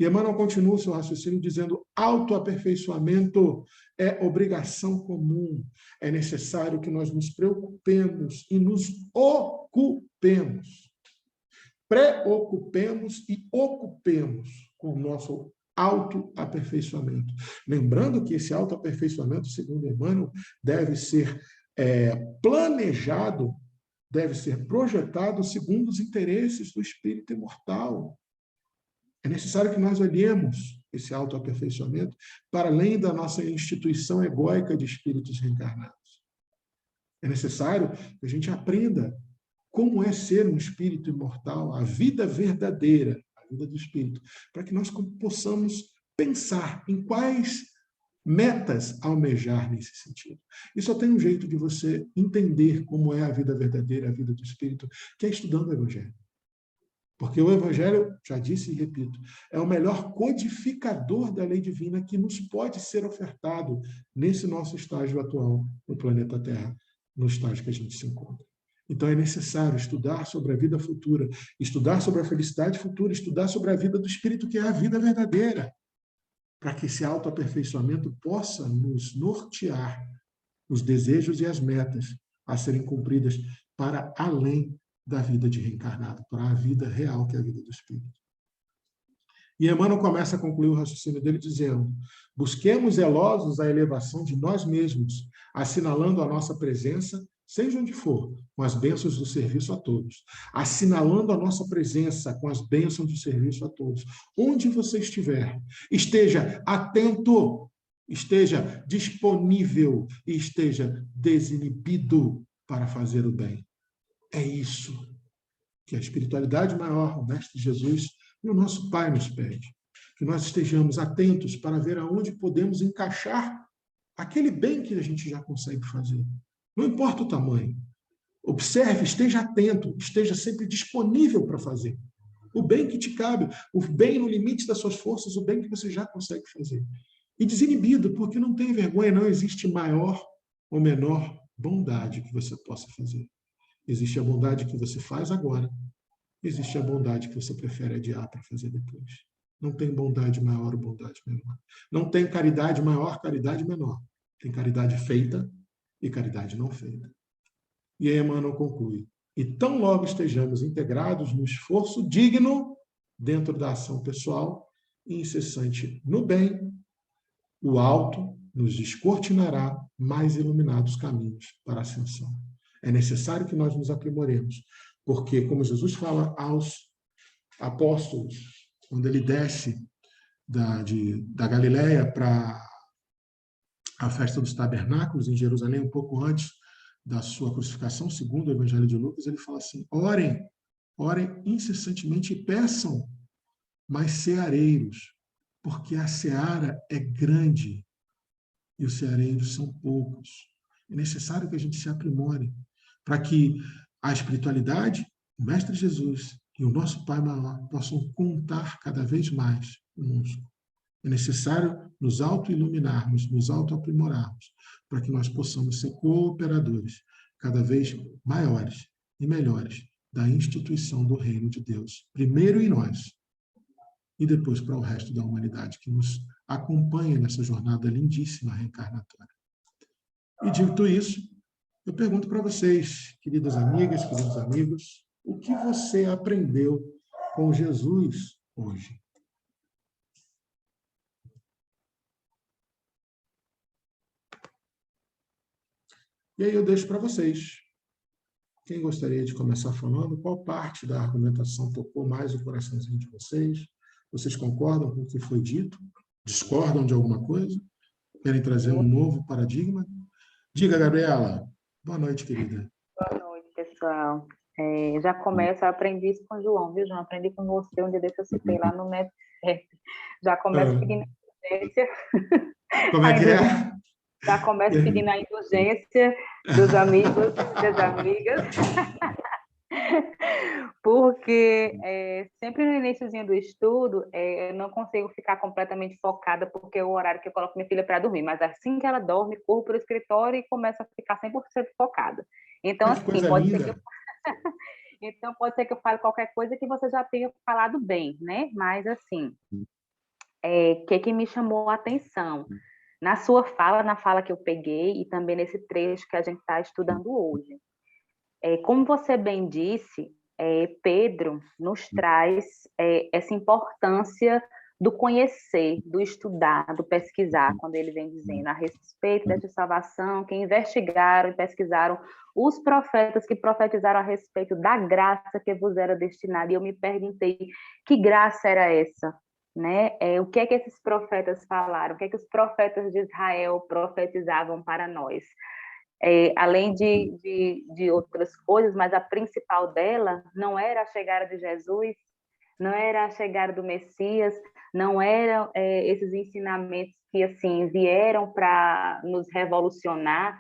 S1: E Emmanuel continua o seu raciocínio dizendo: autoaperfeiçoamento é obrigação comum. É necessário que nós nos preocupemos e nos ocupemos. Preocupemos e ocupemos com o nosso autoaperfeiçoamento. Lembrando que esse autoaperfeiçoamento, segundo Emmanuel, deve ser planejado, deve ser projetado segundo os interesses do espírito imortal. É necessário que nós olhemos esse autoaperfeiçoamento para além da nossa instituição egóica de espíritos reencarnados. É necessário que a gente aprenda como é ser um espírito imortal, a vida verdadeira, a vida do espírito, para que nós possamos pensar em quais metas almejar nesse sentido. E só tem um jeito de você entender como é a vida verdadeira, a vida do espírito, que é estudando o Evangelho. Porque o Evangelho, já disse e repito, é o melhor codificador da lei divina que nos pode ser ofertado nesse nosso estágio atual no planeta Terra, no estágio que a gente se encontra. Então é necessário estudar sobre a vida futura, estudar sobre a felicidade futura, estudar sobre a vida do espírito, que é a vida verdadeira, para que esse autoaperfeiçoamento possa nos nortear os desejos e as metas a serem cumpridas para além da vida de reencarnado, para a vida real, que é a vida do espírito. E Emmanuel começa a concluir o raciocínio dele dizendo: busquemos zelosos a elevação de nós mesmos, assinalando a nossa presença, seja onde for, com as bênçãos do serviço a todos. Assinalando a nossa presença com as bênçãos do serviço a todos. Onde você estiver, esteja atento, esteja disponível e esteja desinibido para fazer o bem. É isso que a espiritualidade maior, o Mestre Jesus e o nosso Pai nos pede. Que nós estejamos atentos para ver aonde podemos encaixar aquele bem que a gente já consegue fazer. Não importa o tamanho. Observe, esteja atento, esteja sempre disponível para fazer. O bem que te cabe, o bem no limite das suas forças, o bem que você já consegue fazer. E desinibido, porque não tem vergonha, não existe maior ou menor bondade que você possa fazer. Existe a bondade que você faz agora, existe a bondade que você prefere adiar para fazer depois. Não tem bondade maior ou bondade menor. Não tem caridade maior, caridade menor. Tem caridade feita e caridade não feita. E aí Emmanuel conclui: e tão logo estejamos integrados no esforço digno dentro da ação pessoal e incessante no bem, o alto nos descortinará mais iluminados caminhos para a ascensão. É necessário que nós nos aprimoremos, porque, como Jesus fala aos apóstolos, quando ele desce da Galileia para a festa dos tabernáculos em Jerusalém, um pouco antes da sua crucificação, segundo o Evangelho de Lucas, ele fala assim: orem incessantemente e peçam mais ceareiros, porque a seara é grande e os ceareiros são poucos. É necessário que a gente se aprimore para que a espiritualidade, o Mestre Jesus e o nosso Pai maior possam contar cada vez mais conosco. É necessário nos auto-iluminarmos, nos auto-aprimorarmos, para que nós possamos ser cooperadores cada vez maiores e melhores da instituição do Reino de Deus. Primeiro em nós e depois para o resto da humanidade que nos acompanha nessa jornada lindíssima reencarnatória. E dito isso, eu pergunto para vocês, queridas amigas, queridos amigos, o que você aprendeu com Jesus hoje? E aí eu deixo para vocês. Quem gostaria de começar falando? Qual parte da argumentação tocou mais o coraçãozinho de vocês? Vocês concordam com o que foi dito? Discordam de alguma coisa? Querem trazer um novo paradigma? Diga, Gabriela. Boa noite, querida.
S2: Boa noite, pessoal. Já começo, eu aprendi isso com o João, viu, João? Aprendi com você, um dia desse eu citei lá no Net. Já começo pedindo indulgência.
S1: Como é que é?
S2: Já começo pedindo a indulgência dos amigos, das amigas. Porque sempre no iníciozinho do estudo, eu não consigo ficar completamente focada, porque é o horário que eu coloco minha filha para dormir. Mas assim que ela dorme, corro para o escritório e começo a ficar 100% focada. Então,
S1: Que
S2: assim,
S1: coisa
S2: pode
S1: linda.
S2: ser que então, pode ser que eu fale qualquer coisa que você já tenha falado bem, né? Mas, assim, que me chamou a atenção? Na sua fala, na fala que eu peguei, e também nesse trecho que a gente está estudando hoje. Como você bem disse, Pedro nos traz essa importância do conhecer, do estudar, do pesquisar, quando ele vem dizendo a respeito dessa salvação, que investigaram e pesquisaram os profetas que profetizaram a respeito da graça que vos era destinada. E eu me perguntei, que graça era essa? Né? O que é que esses profetas falaram? O que é que os profetas de Israel profetizavam para nós? Além de outras coisas, mas a principal dela não era a chegada de Jesus, não era a chegada do Messias, não eram esses ensinamentos que assim vieram para nos revolucionar,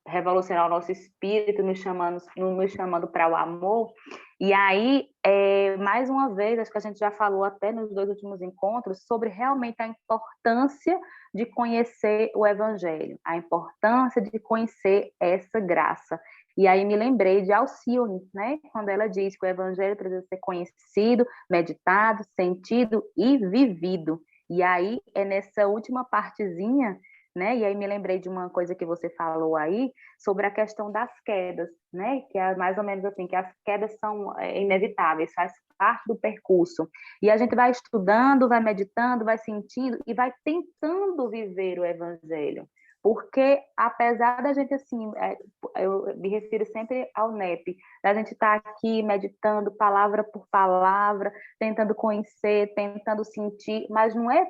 S2: revolucionar o nosso espírito, nos chamando para o amor. E aí, mais uma vez, acho que a gente já falou até nos 2 últimos encontros, sobre realmente a importância de conhecer o Evangelho, a importância de conhecer essa graça. E aí me lembrei de Alcione, né? Quando ela diz que o Evangelho precisa ser conhecido, meditado, sentido e vivido. E aí é nessa última partezinha, né? E aí me lembrei de uma coisa que você falou aí sobre a questão das quedas, né? Que é mais ou menos assim, que as quedas são inevitáveis, faz parte do percurso. E a gente vai estudando, vai meditando, vai sentindo e vai tentando viver o Evangelho. Porque, apesar da gente, assim, eu me refiro sempre ao NEP, da gente estar aqui meditando palavra por palavra, tentando conhecer, tentando sentir, mas não é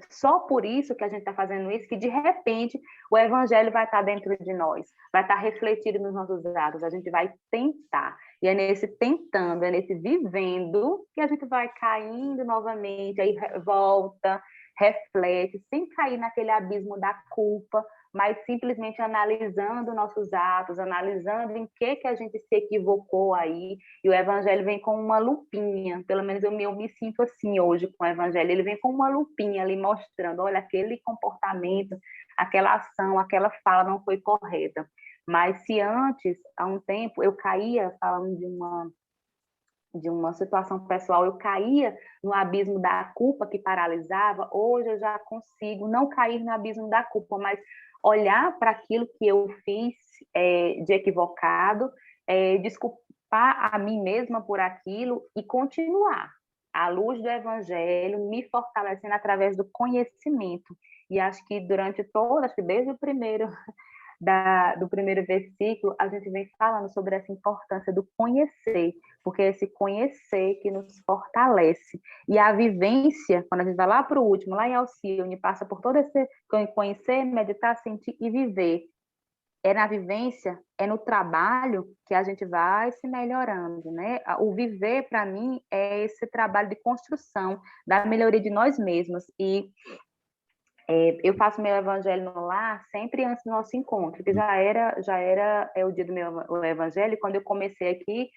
S2: só por isso que a gente está fazendo isso, que de repente o evangelho vai estar dentro de nós, vai estar refletido nos nossos atos, a gente vai tentar. E é nesse tentando, é nesse vivendo que a gente vai caindo novamente, aí volta, reflete, sem cair naquele abismo da culpa, mas simplesmente analisando nossos atos, analisando em que a gente se equivocou aí, e o evangelho vem com uma lupinha, pelo menos eu me sinto assim hoje com o evangelho, ele vem com uma lupinha ali mostrando, olha, aquele comportamento, aquela ação, aquela fala não foi correta. Mas se antes, há um tempo, eu caía, falando de uma situação pessoal, eu caía no abismo da culpa que paralisava, hoje eu já consigo não cair no abismo da culpa, mas olhar para aquilo que eu fiz de equivocado, desculpar a mim mesma por aquilo e continuar à luz do evangelho, me fortalecendo através do conhecimento. E acho que durante todo, acho que desde o primeiro do primeiro versículo, a gente vem falando sobre essa importância do conhecer, porque é esse conhecer que nos fortalece. E a vivência, quando a gente vai lá para o último, lá em Alcione, passa por todo esse conhecer, meditar, sentir e viver. É na vivência, é no trabalho que a gente vai se melhorando, né? O viver, para mim, é esse trabalho de construção, da melhoria de nós mesmos. E eu faço meu evangelho no lar sempre antes do nosso encontro, que já era o dia do meu evangelho, e quando eu comecei aqui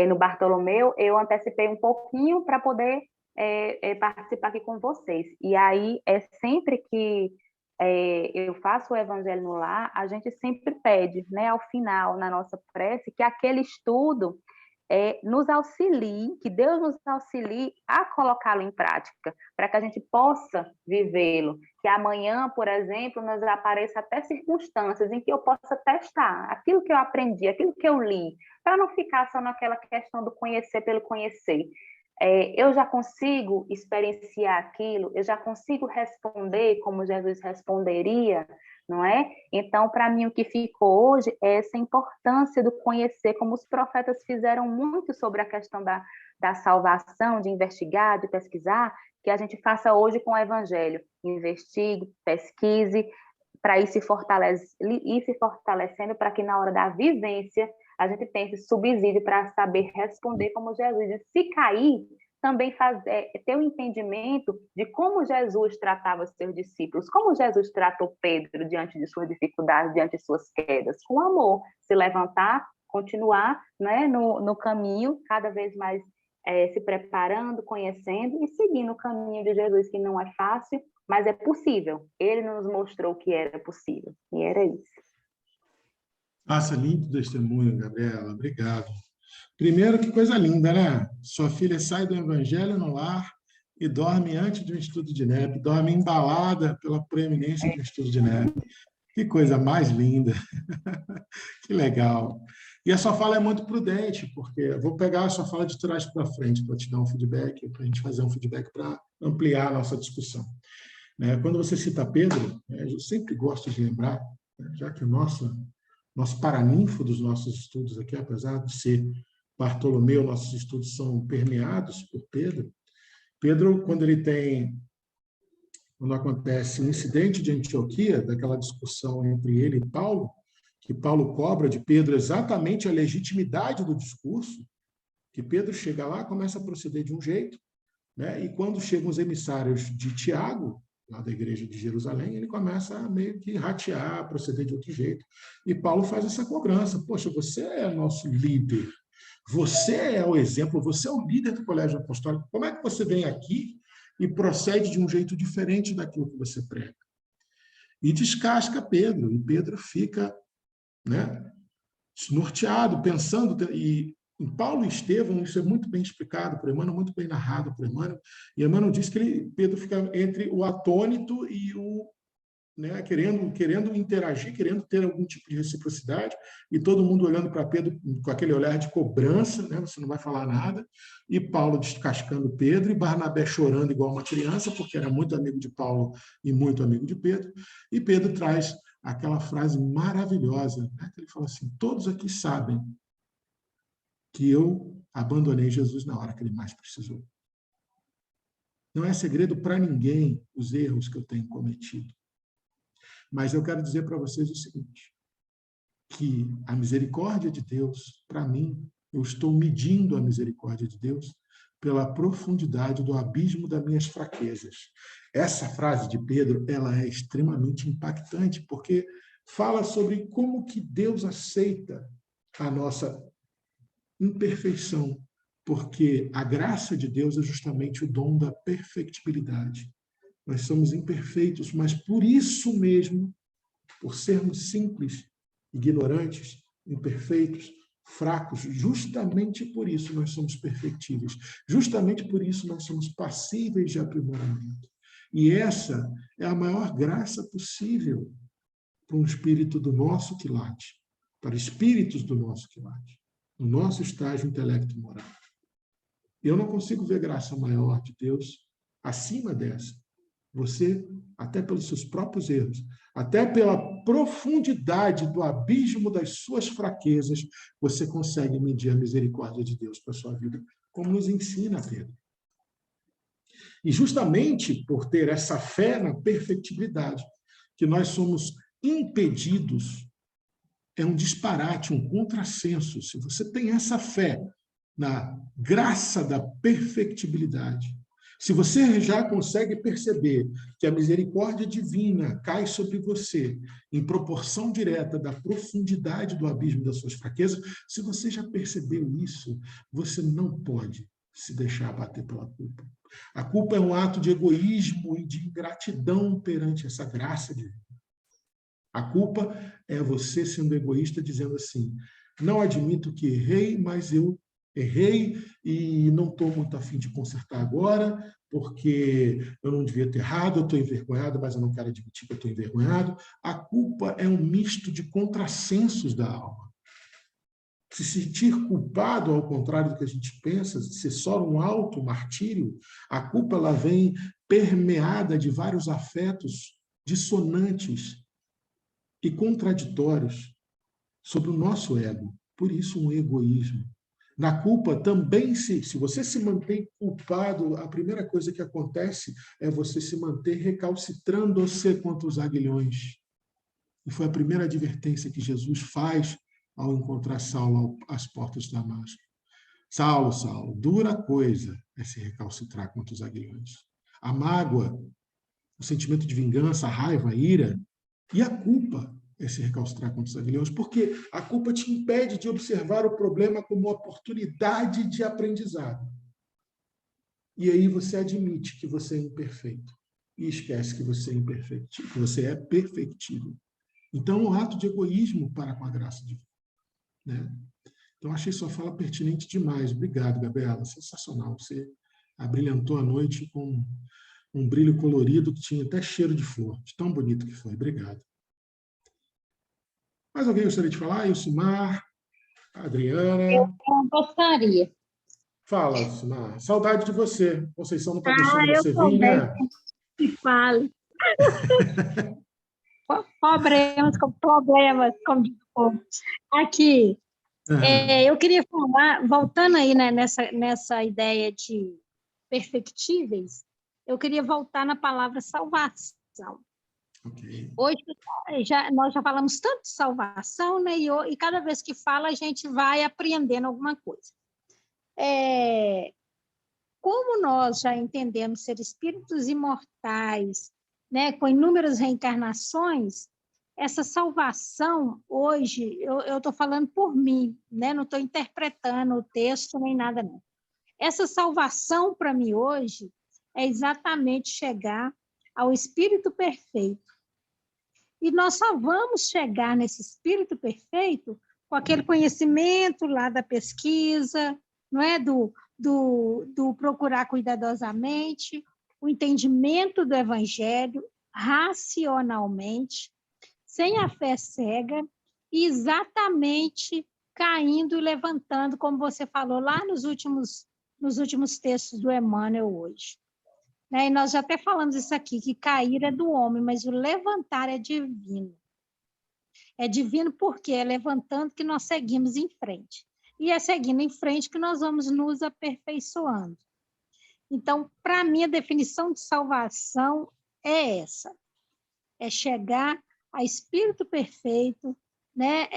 S2: no Bartolomeu, eu antecipei um pouquinho para poder participar aqui com vocês. E aí, sempre que eu faço o evangelho no lar, a gente sempre pede, né, ao final, na nossa prece, que aquele estudo nos auxilie, que Deus nos auxilie a colocá-lo em prática, para que a gente possa vivê-lo. Que amanhã, por exemplo, nos apareça até circunstâncias em que eu possa testar aquilo que eu aprendi, aquilo que eu li, para não ficar só naquela questão do conhecer pelo conhecer. Eu já consigo experienciar aquilo, eu já consigo responder como Jesus responderia, não é? Então, para mim, o que ficou hoje é essa importância do conhecer, como os profetas fizeram muito sobre a questão da salvação, de investigar, de pesquisar, que a gente faça hoje com o Evangelho. Investigue, pesquise, para ir se fortalecendo, para que na hora da vivência a gente tenha esse subsídio para saber responder como Jesus disse. Se cair, também ter o entendimento de como Jesus tratava os seus discípulos, como Jesus tratou Pedro diante de suas dificuldades, diante de suas quedas, com amor, se levantar, continuar, né, no caminho, cada vez mais se preparando, conhecendo e seguindo o caminho de Jesus, que não é fácil, mas é possível. Ele nos mostrou que era possível, e era isso.
S1: Nossa, lindo testemunho, Gabriela, obrigado. Primeiro, que coisa linda, né? Sua filha sai do Evangelho no lar e dorme antes de um estudo de NEP, dorme embalada pela preeminência de um estudo de NEP. Que coisa mais linda. Que legal. E a sua fala é muito prudente, porque eu vou pegar a sua fala de trás para frente para te dar um feedback, para a gente fazer um feedback para ampliar a nossa discussão. Quando você cita Pedro, eu sempre gosto de lembrar, já que o nosso paraninfo dos nossos estudos aqui, apesar de ser Bartolomeu, nossos estudos são permeados por Pedro. Pedro, quando acontece o incidente de Antioquia, daquela discussão entre ele e Paulo, que Paulo cobra de Pedro exatamente a legitimidade do discurso, que Pedro chega lá, começa a proceder de um jeito, e quando chegam os emissários de Tiago, lá da igreja de Jerusalém, ele começa a meio que ratear, proceder de outro jeito. E Paulo faz essa cobrança. Poxa, você é nosso líder, você é o exemplo, você é o líder do colégio apostólico. Como é que você vem aqui e procede de um jeito diferente daquilo que você prega? E descasca Pedro, e Pedro fica norteado, pensando, e em Paulo e Estevão, isso é muito bem explicado por Emmanuel, muito bem narrado por Emmanuel, e Emmanuel diz que Pedro fica entre o atônito e o querendo interagir, querendo ter algum tipo de reciprocidade, e todo mundo olhando para Pedro com aquele olhar de cobrança, você não vai falar nada, e Paulo descascando Pedro, e Barnabé chorando igual uma criança, porque era muito amigo de Paulo e muito amigo de Pedro, e Pedro traz aquela frase maravilhosa, que ele fala assim: todos aqui sabem que eu abandonei Jesus na hora que ele mais precisou. Não é segredo para ninguém os erros que eu tenho cometido. Mas eu quero dizer para vocês o seguinte, que a misericórdia de Deus, para mim, eu estou medindo a misericórdia de Deus pela profundidade do abismo das minhas fraquezas. Essa frase de Pedro, ela é extremamente impactante, porque fala sobre como que Deus aceita a nossa imperfeição, porque a graça de Deus é justamente o dom da perfectibilidade. Nós somos imperfeitos, mas por isso mesmo, por sermos simples, ignorantes, imperfeitos, fracos, justamente por isso nós somos perfectíveis. Justamente por isso nós somos passíveis de aprimoramento. E essa é a maior graça possível para um espírito do nosso quilate, para espíritos do nosso quilate, no nosso estágio intelecto moral. Eu não consigo ver graça maior de Deus acima dessa. Você, até pelos seus próprios erros, até pela profundidade do abismo das suas fraquezas, você consegue medir a misericórdia de Deus para a sua vida, como nos ensina Pedro. E justamente por ter essa fé na perfectibilidade, que nós somos impedidos, é um disparate, um contrassenso. Se você tem essa fé na graça da perfectibilidade, se você já consegue perceber que a misericórdia divina cai sobre você em proporção direta da profundidade do abismo das suas fraquezas, se você já percebeu isso, você não pode se deixar abater pela culpa. A culpa é um ato de egoísmo e de ingratidão perante essa graça divina. A culpa é você sendo egoísta, dizendo assim: não admito que errei, mas eu errei e não estou muito a fim de consertar agora, porque eu não devia ter errado, eu estou envergonhado, mas eu não quero admitir que eu estou envergonhado. A culpa é um misto de contrassensos da alma. Se sentir culpado, ao contrário do que a gente pensa, ser só um auto-martírio, a culpa ela vem permeada de vários afetos dissonantes e contraditórios sobre o nosso ego. Por isso, um egoísmo. Na culpa também, se você se mantém culpado, a primeira coisa que acontece é você se manter recalcitrando-se contra os aguilhões. E foi a primeira advertência que Jesus faz ao encontrar Saulo às portas de Damasco. Saulo, Saulo, dura coisa é se recalcitrar contra os aguilhões. A mágoa, o sentimento de vingança, a raiva, a ira e a culpa é se recalcitrar contra os aguilhões, porque a culpa te impede de observar o problema como oportunidade de aprendizado. E aí você admite que você é imperfeito e esquece que você é imperfeito, que você é perfectível. Então, é um ato de egoísmo para com a graça divina. Né? Então, achei sua fala pertinente demais. Obrigado, Gabriela. Sensacional. Você abrilhantou a noite com um brilho colorido que tinha até cheiro de flor, de tão bonito que foi. Obrigado. Mais alguém gostaria de falar? Ilcimar,
S3: Eu
S1: Adriana.
S3: gostaria.
S1: Fala, Ilcimar. Saudade de você. Conceição não está deixando
S3: Eu
S1: você vir,
S3: também
S1: né?
S3: que falo. Problemas, como diz o povo. Aqui, eu queria falar, voltando aí, né, nessa ideia de perfectíveis, eu queria voltar na palavra salvação.
S1: Okay.
S3: Hoje, nós já falamos tanto de salvação, né, e cada vez que fala, a gente vai aprendendo alguma coisa. Como nós já entendemos ser espíritos imortais, né, com inúmeras reencarnações, essa salvação, hoje, eu estou falando por mim, né, não estou interpretando o texto nem nada, não. Essa salvação, para mim, hoje, é exatamente chegar ao espírito perfeito. E nós só vamos chegar nesse espírito perfeito com aquele conhecimento lá da pesquisa, não é? Do procurar cuidadosamente, o entendimento do evangelho racionalmente, sem a fé cega, e exatamente caindo e levantando, como você falou lá nos últimos textos do Emmanuel hoje. E nós já até falamos isso aqui, que cair é do homem, mas o levantar é divino. É divino porque é levantando que nós seguimos em frente. E é seguindo em frente que nós vamos nos aperfeiçoando. Então, para mim, a definição de salvação é essa. É chegar a espírito perfeito, né?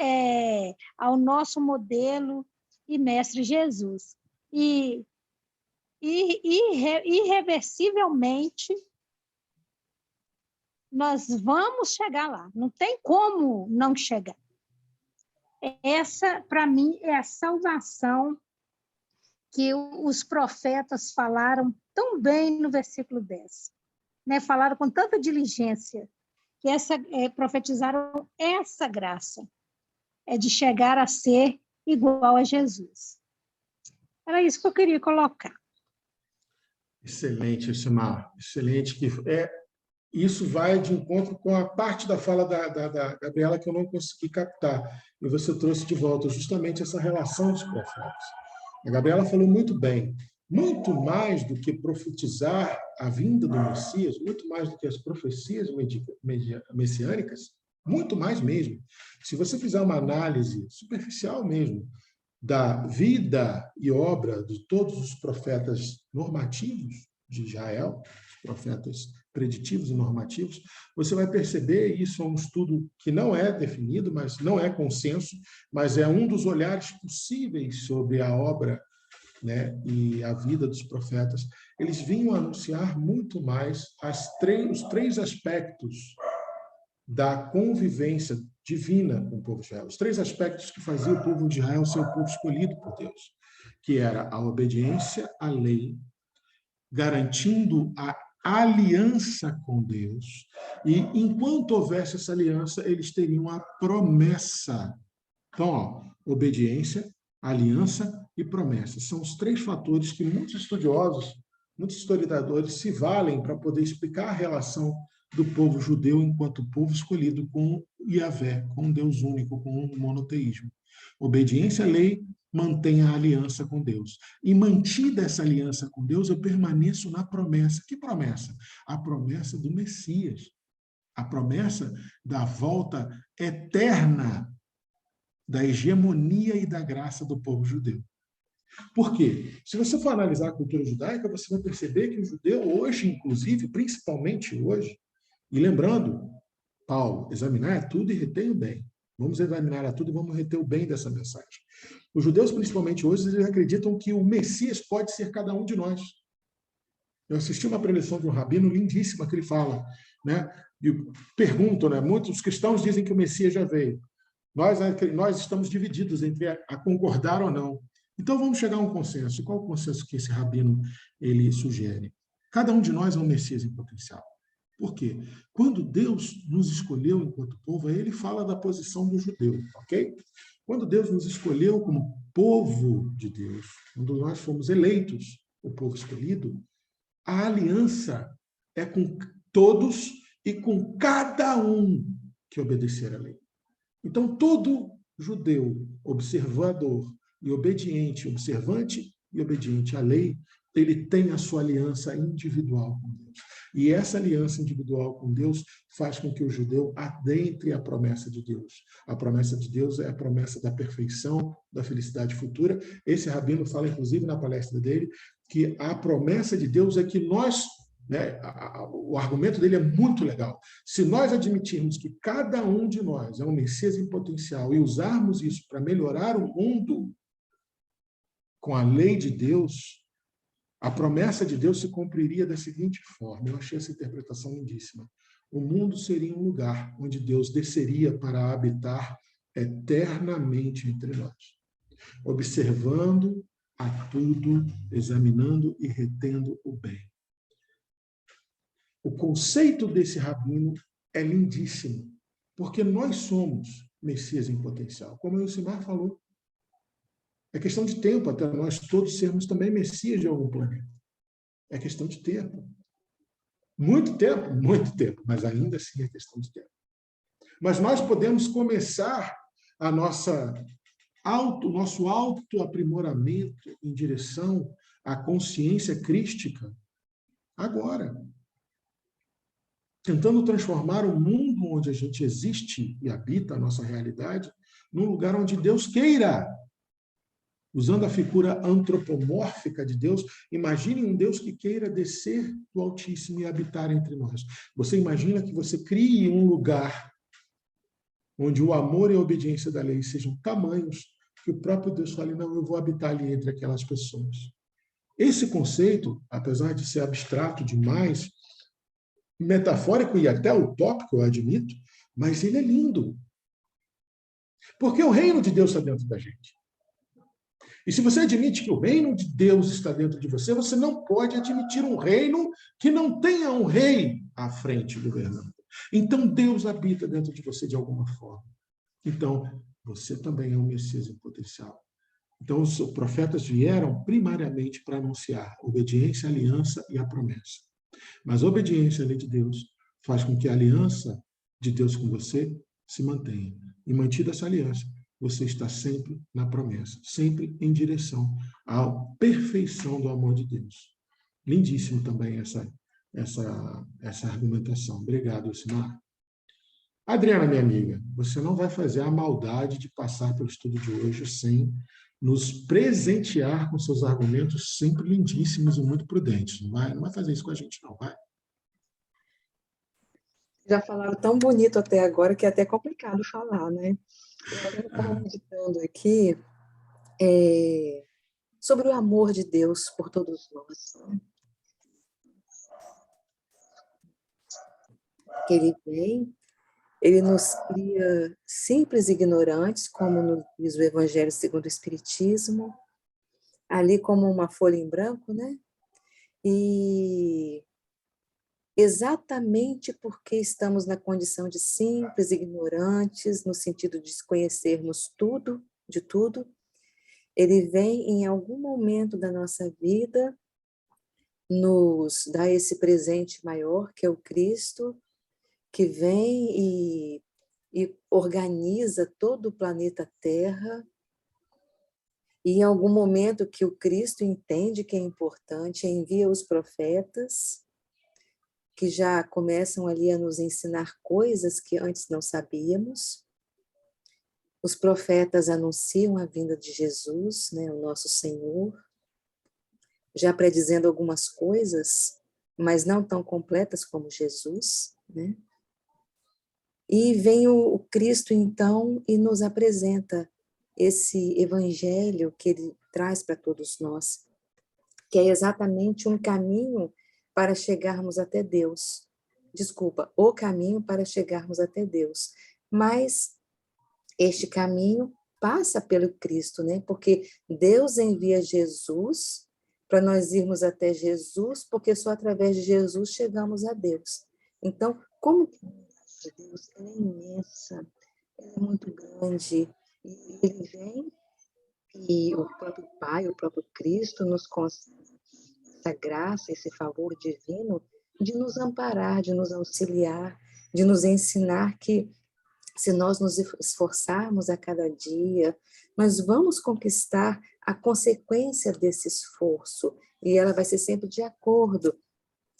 S3: Ao nosso modelo e mestre Jesus. E irreversivelmente, nós vamos chegar lá. Não tem como não chegar. Essa, para mim, é a salvação que os profetas falaram tão bem no versículo 10. Né? Falaram com tanta diligência, que profetizaram essa graça, de chegar a ser igual a Jesus. Era isso que eu queria colocar.
S1: Excelente, Ilcimar. Excelente. Isso vai de encontro com a parte da fala da Gabriela que eu não consegui captar. E você trouxe de volta justamente essa relação dos profetas. A Gabriela falou muito bem. Muito mais do que profetizar a vinda do Messias, muito mais do que as profecias messiânicas, muito mais mesmo. Se você fizer uma análise superficial mesmo da vida e obra de todos os profetas normativos de Israel, os profetas preditivos e normativos, você vai perceber, isso é um estudo que não é definido, mas não é consenso, mas é um dos olhares possíveis sobre a obra, né, e a vida dos profetas. Eles vinham anunciar muito mais os três aspectos da convivência divina com o povo de Israel. Os três aspectos que faziam o povo de Israel ser o povo escolhido por Deus, que era a obediência à lei, garantindo a aliança com Deus, e enquanto houvesse essa aliança, eles teriam a promessa. Então, obediência, aliança e promessa. São os três fatores que muitos estudiosos, muitos historiadores se valem para poder explicar a relação do povo judeu enquanto povo escolhido com Yahvé, com um Deus único, com um monoteísmo. Obediência à lei, mantenha a aliança com Deus. E mantida essa aliança com Deus, eu permaneço na promessa. Que promessa? A promessa do Messias. A promessa da volta eterna da hegemonia e da graça do povo judeu. Por quê? Se você for analisar a cultura judaica, você vai perceber que o judeu hoje, inclusive, principalmente hoje, e lembrando, Paulo, examinar é tudo e reter o bem. Vamos examinar a tudo e vamos reter o bem dessa mensagem. Os judeus, principalmente hoje, eles acreditam que o Messias pode ser cada um de nós. Eu assisti uma preleção de um rabino lindíssima que ele fala, né? E perguntam, né? Muitos cristãos dizem que o Messias já veio. Nós estamos divididos entre a concordar ou não. Então vamos chegar a um consenso. Qual o consenso que esse rabino ele sugere? Cada um de nós é um Messias em potencial. Por quê? Quando Deus nos escolheu enquanto povo, aí ele fala da posição do judeu, ok? Quando Deus nos escolheu como povo de Deus, quando nós fomos eleitos, o povo escolhido, a aliança é com todos e com cada um que obedecer à lei. Então, todo judeu observador e obediente, observante e obediente à lei, ele tem a sua aliança individual com Deus. E essa aliança individual com Deus faz com que o judeu adentre a promessa de Deus. A promessa de Deus é a promessa da perfeição, da felicidade futura. Esse rabino fala, inclusive, na palestra dele, que a promessa de Deus é que nós, né, o argumento dele é muito legal. Se nós admitirmos que cada um de nós é um Messias em potencial e usarmos isso para melhorar o mundo com a lei de Deus, a promessa de Deus se cumpriria da seguinte forma. Eu achei essa interpretação lindíssima. O mundo seria um lugar onde Deus desceria para habitar eternamente entre nós, observando a tudo, examinando e retendo o bem. O conceito desse rabino é lindíssimo, porque nós somos Messias em potencial. Como o Elcimar falou, é questão de tempo até nós todos sermos também Messias de algum planeta. É questão de tempo. Muito tempo, mas ainda assim é questão de tempo. Mas nós podemos começar a nosso autoaprimoramento em direção à consciência crística agora. Tentando transformar o mundo onde a gente existe e habita a nossa realidade num lugar onde Deus queira. Usando a figura antropomórfica de Deus, imagine um Deus que queira descer do Altíssimo e habitar entre nós. Você imagina que você crie um lugar onde o amor e a obediência da lei sejam tamanhos que o próprio Deus fale, não, eu vou habitar ali entre aquelas pessoas. Esse conceito, apesar de ser abstrato demais, metafórico e até utópico, eu admito, mas ele é lindo. Porque o reino de Deus está dentro da gente. E se você admite que o reino de Deus está dentro de você, você não pode admitir um reino que não tenha um rei à frente governando. Então, Deus habita dentro de você de alguma forma. Então, você também é um Messias em potencial. Então, os profetas vieram primariamente para anunciar obediência, aliança e a promessa. Mas a obediência à lei de Deus faz com que a aliança de Deus com você se mantenha. E mantida essa aliança, você está sempre na promessa, sempre em direção à perfeição do amor de Deus. Lindíssimo também essa argumentação. Obrigado, Elcimar. Adriana, minha amiga, você não vai fazer a maldade de passar pelo estudo de hoje sem nos presentear com seus argumentos sempre lindíssimos e muito prudentes. Não vai fazer isso com a gente, não, vai?
S4: Já falaram tão bonito até agora que é até complicado falar, né? Eu estava meditando aqui sobre o amor de Deus por todos nós. Né? Que Ele vem, Ele nos cria simples e ignorantes, como nos diz o Evangelho segundo o Espiritismo, ali como uma folha em branco, né? E exatamente porque estamos na condição de simples e ignorantes, no sentido de desconhecermos tudo, de tudo, Ele vem em algum momento da nossa vida nos dá esse presente maior, que é o Cristo, que vem e organiza todo o planeta Terra, e em algum momento que o Cristo entende que é importante, envia os profetas, que já começam ali a nos ensinar coisas que antes não sabíamos. Os profetas anunciam a vinda de Jesus, né, o nosso Senhor, já predizendo algumas coisas, mas não tão completas como Jesus, né? E vem o Cristo, então, e nos apresenta esse evangelho que Ele traz para todos nós, que é exatamente um caminho para chegarmos até Deus. Desculpa, o caminho para chegarmos até Deus. Mas este caminho passa pelo Cristo, né? Porque Deus envia Jesus para nós irmos até Jesus, porque só através de Jesus chegamos a Deus. Então, como que Deus é imensa, ela é muito grande, e Ele vem, e o próprio Pai, o próprio Cristo nos concede essa graça, esse favor divino de nos amparar, de nos auxiliar, de nos ensinar que, se nós nos esforçarmos a cada dia, nós vamos conquistar a consequência desse esforço, e ela vai ser sempre de acordo.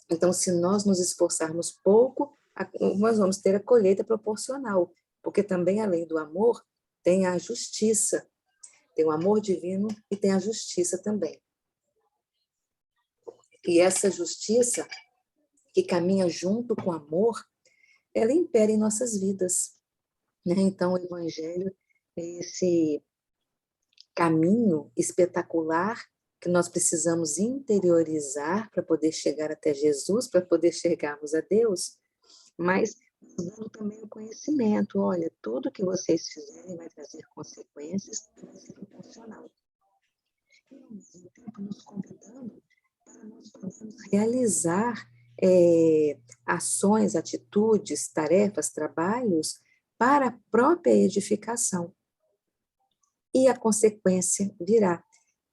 S4: Então, se nós nos esforçarmos pouco, nós vamos ter a colheita proporcional, porque também, além do amor, tem a justiça, tem o amor divino e tem a justiça também. E essa justiça, que caminha junto com o amor, ela impera em nossas vidas, né? Então, o Evangelho é esse caminho espetacular que nós precisamos interiorizar para poder chegar até Jesus, para poder chegarmos a Deus, mas dando também o conhecimento. Olha, tudo que vocês fizerem vai trazer consequências, vai ser proporcional. E, ao mesmo tempo, nos convidando para nós podermos realizar ações, atitudes, tarefas, trabalhos para a própria edificação. E a consequência virá,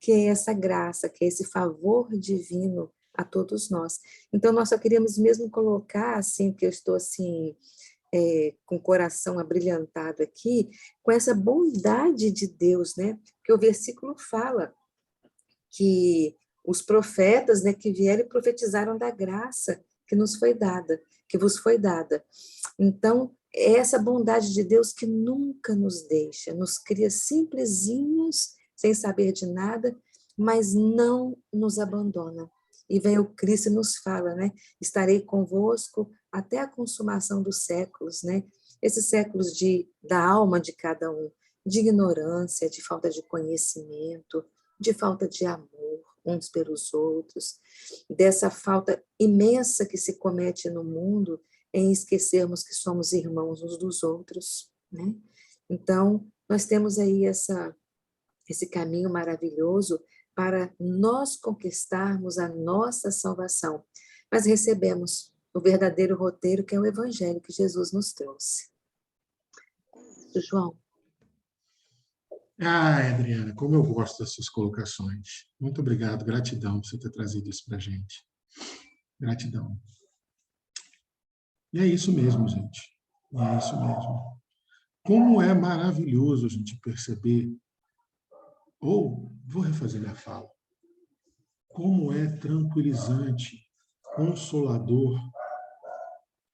S4: que é essa graça, que é esse favor divino a todos nós. Então, nós só queríamos mesmo colocar, assim, que eu estou assim, com o coração abrilhantado aqui, com essa bondade de Deus, né? Porque o versículo fala que os profetas, né, que vieram e profetizaram da graça que nos foi dada, que vos foi dada. Então, é essa bondade de Deus que nunca nos deixa, nos cria simplesinhos, sem saber de nada, mas não nos abandona. E vem o Cristo e nos fala, né? Estarei convosco até a consumação dos séculos, né? Esses séculos da alma de cada um, de ignorância, de falta de conhecimento, de falta de amor uns pelos outros, dessa falta imensa que se comete no mundo em esquecermos que somos irmãos uns dos outros, né? Então, nós temos aí esse caminho maravilhoso para nós conquistarmos a nossa salvação, mas recebemos o verdadeiro roteiro, que é o Evangelho que Jesus nos trouxe. João.
S1: Adriana, como eu gosto das suas colocações. Muito obrigado, gratidão por você ter trazido isso para a gente. Gratidão. E é isso mesmo, gente. É isso mesmo. Como é maravilhoso a gente perceber, ou vou refazer minha fala, como é tranquilizante, consolador,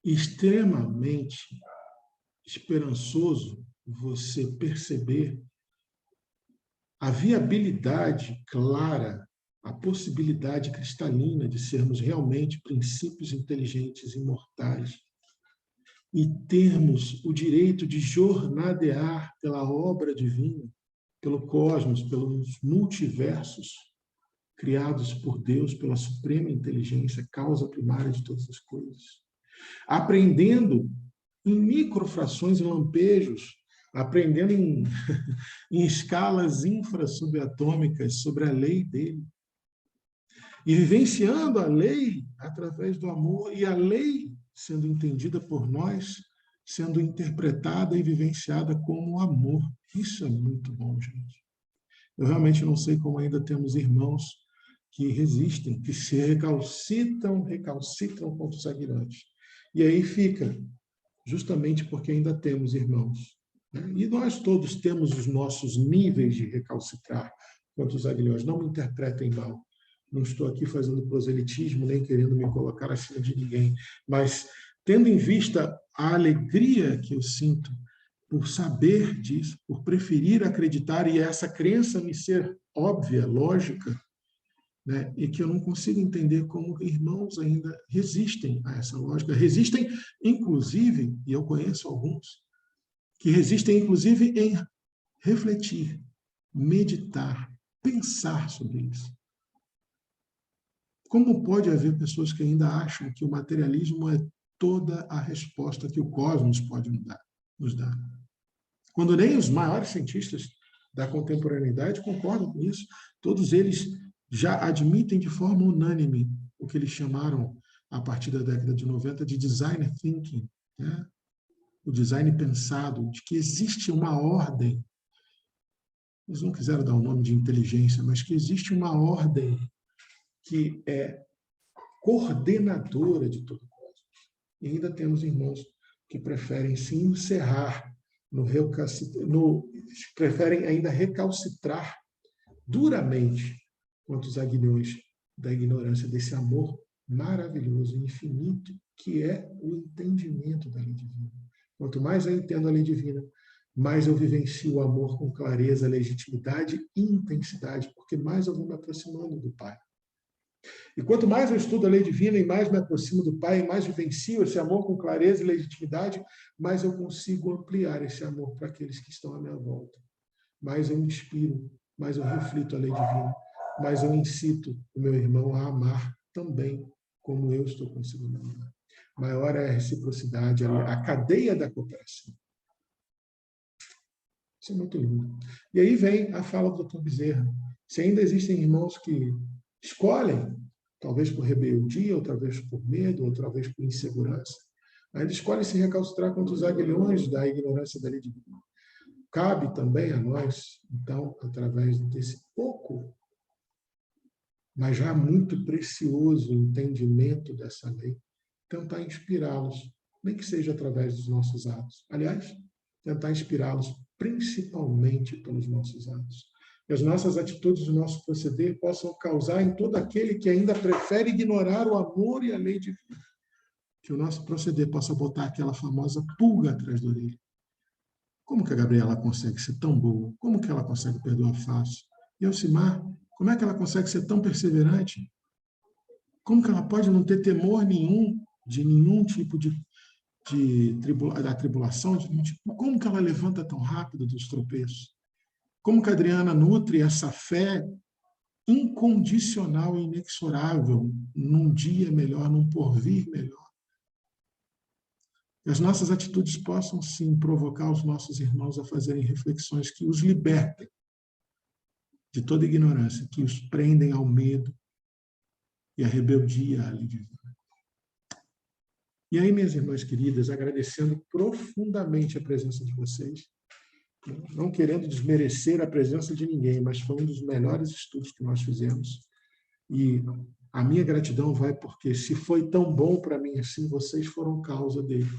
S1: extremamente esperançoso você perceber a viabilidade clara, a possibilidade cristalina de sermos realmente princípios inteligentes imortais e termos o direito de jornadear pela obra divina, pelo cosmos, pelos multiversos criados por Deus, pela suprema inteligência, causa primária de todas as coisas. Aprendendo em microfrações e lampejos, aprendendo em escalas infrasubatômicas sobre a lei dele. E vivenciando a lei através do amor, e a lei sendo entendida por nós, sendo interpretada e vivenciada como amor. Isso é muito bom, gente. Eu realmente não sei como ainda temos irmãos que resistem, que se recalcitram contra os aguilhantes. E aí fica, justamente porque ainda temos irmãos. E nós todos temos os nossos níveis de recalcitrar contra os aguilhões. Não me interpretem mal. Não estou aqui fazendo proselitismo, nem querendo me colocar acima de ninguém. Mas, tendo em vista a alegria que eu sinto por saber disso, por preferir acreditar, e essa crença me ser óbvia, lógica, né, e que eu não consigo entender como irmãos ainda resistem a essa lógica. Resistem, inclusive, e eu conheço alguns, que resistem, inclusive, em refletir, meditar, pensar sobre isso. Como pode haver pessoas que ainda acham que o materialismo é toda a resposta que o cosmos pode nos dar? Quando nem os maiores cientistas da contemporaneidade concordam com isso, todos eles já admitem de forma unânime o que eles chamaram, a partir da década de 90, de design thinking, né? O design pensado, de que existe uma ordem, eles não quiseram dar o nome de inteligência, mas que existe uma ordem que é coordenadora de todo o cosmos. E ainda temos irmãos que preferem se encerrar, preferem ainda recalcitrar duramente contra os aguilhões da ignorância desse amor maravilhoso e infinito, que é o entendimento da lei divina. Quanto mais eu entendo a lei divina, mais eu vivencio o amor com clareza, legitimidade e intensidade, porque mais eu vou me aproximando do Pai. E quanto mais eu estudo a lei divina e mais me aproximo do Pai, e mais vivencio esse amor com clareza e legitimidade, mais eu consigo ampliar esse amor para aqueles que estão à minha volta. Mais eu inspiro, mais eu reflito a lei divina, mais eu incito o meu irmão a amar também como eu estou conseguindo amar. Maior é a reciprocidade, a cadeia da cooperação. Isso é muito lindo. E aí vem a fala do Dr. Bezerra. Se ainda existem irmãos que escolhem, talvez por rebeldia, outra vez por medo, outra vez por insegurança, ainda escolhem se recalcitrar contra os aguilhões da ignorância da lei divina. Cabe também a nós, então, através desse pouco, mas já muito precioso entendimento dessa lei, tentar inspirá-los, nem que seja através dos nossos atos. Aliás, tentar inspirá-los principalmente pelos nossos atos. Que as nossas atitudes, o nosso proceder possam causar em todo aquele que ainda prefere ignorar o amor e a lei divina. Que o nosso proceder possa botar aquela famosa pulga atrás da orelha. Como que a Gabriela consegue ser tão boa? Como que ela consegue perdoar fácil? E Elcimar, como é que ela consegue ser tão perseverante? Como que ela pode não ter temor nenhum de nenhum tipo da tribulação? Como que ela levanta tão rápido dos tropeços? Como que a Adriana nutre essa fé incondicional e inexorável num dia melhor, num porvir melhor? Que as nossas atitudes possam, sim, provocar os nossos irmãos a fazerem reflexões que os libertem de toda ignorância, que os prendem ao medo e à rebeldia à lei divina. E aí, minhas irmãs queridas, agradecendo profundamente a presença de vocês, não querendo desmerecer a presença de ninguém, mas foi um dos melhores estudos que nós fizemos. E a minha gratidão vai porque, se foi tão bom para mim assim, vocês foram causa dele.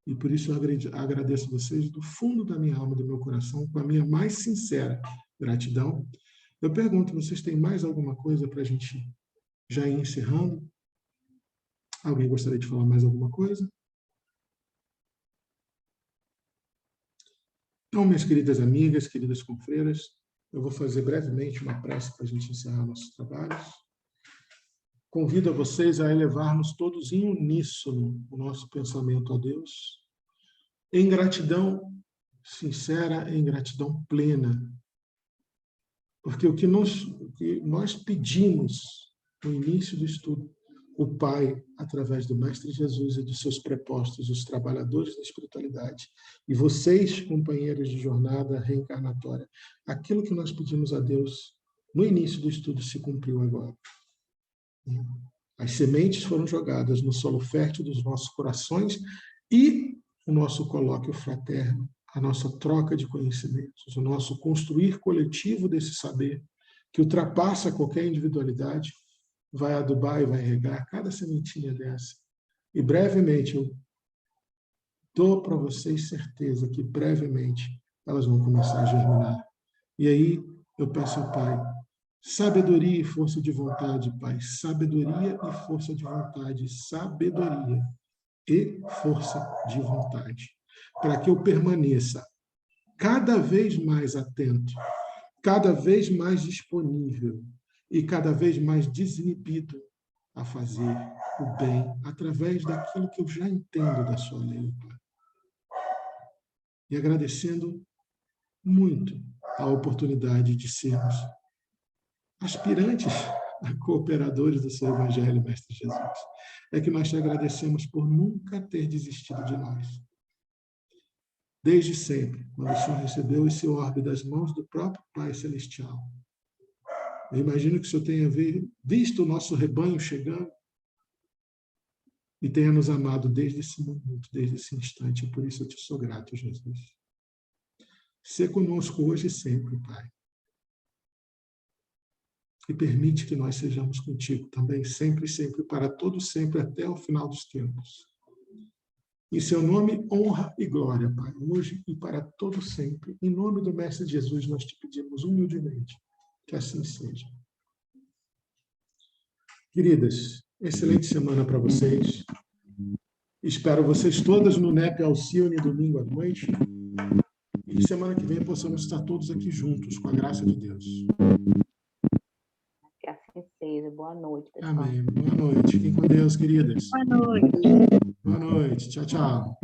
S1: E por isso eu agradeço vocês do fundo da minha alma, do meu coração, com a minha mais sincera gratidão. Eu pergunto, vocês têm mais alguma coisa para a gente já ir encerrando? Alguém gostaria de falar mais alguma coisa? Então, minhas queridas amigas, queridas confreiras, eu vou fazer brevemente uma prece para a gente encerrar nossos trabalhos. Convido a vocês a elevarmos todos em uníssono o nosso pensamento a Deus, em gratidão sincera, em gratidão plena, porque o que nós pedimos no início do estudo, o Pai, através do Mestre Jesus e dos seus prepostos, os trabalhadores da espiritualidade, e vocês, companheiros de jornada reencarnatória, aquilo que nós pedimos a Deus no início do estudo se cumpriu agora. As sementes foram jogadas no solo fértil dos nossos corações e o nosso colóquio fraterno, a nossa troca de conhecimentos, o nosso construir coletivo desse saber, que ultrapassa qualquer individualidade, vai adubar e vai regar cada sementinha dessa. E brevemente, eu dou para vocês certeza que brevemente elas vão começar a germinar. E aí eu peço ao Pai, sabedoria e força de vontade, Pai. Sabedoria e força de vontade. Sabedoria e força de vontade. Para que eu permaneça cada vez mais atento, cada vez mais disponível e cada vez mais desinibido a fazer o bem através daquilo que eu já entendo da sua lei, Pai. E agradecendo muito a oportunidade de sermos aspirantes a cooperadores do seu Evangelho, Mestre Jesus. É que nós te agradecemos por nunca ter desistido de nós. Desde sempre, quando o Senhor recebeu esse orbe das mãos do próprio Pai Celestial. Eu imagino que o Senhor tenha visto o nosso rebanho chegando e tenha nos amado desde esse momento, desde esse instante. E por isso eu te sou grato, Jesus. Sê conosco hoje e sempre, Pai. e permite que nós sejamos contigo também, sempre, sempre, para todo sempre, até o final dos tempos. Em seu nome, honra e glória, Pai, hoje e para todo sempre. Em nome do Mestre Jesus, nós te pedimos humildemente que assim seja. Queridas, excelente semana para vocês. Espero vocês todas no NEP Alcione, domingo à noite. E semana que vem possamos estar todos aqui juntos, com a graça de Deus.
S2: Que assim seja. Boa noite, pessoal.
S1: Amém. Boa noite. Fiquem com Deus, queridas.
S3: Boa noite.
S1: Boa noite. Tchau, tchau.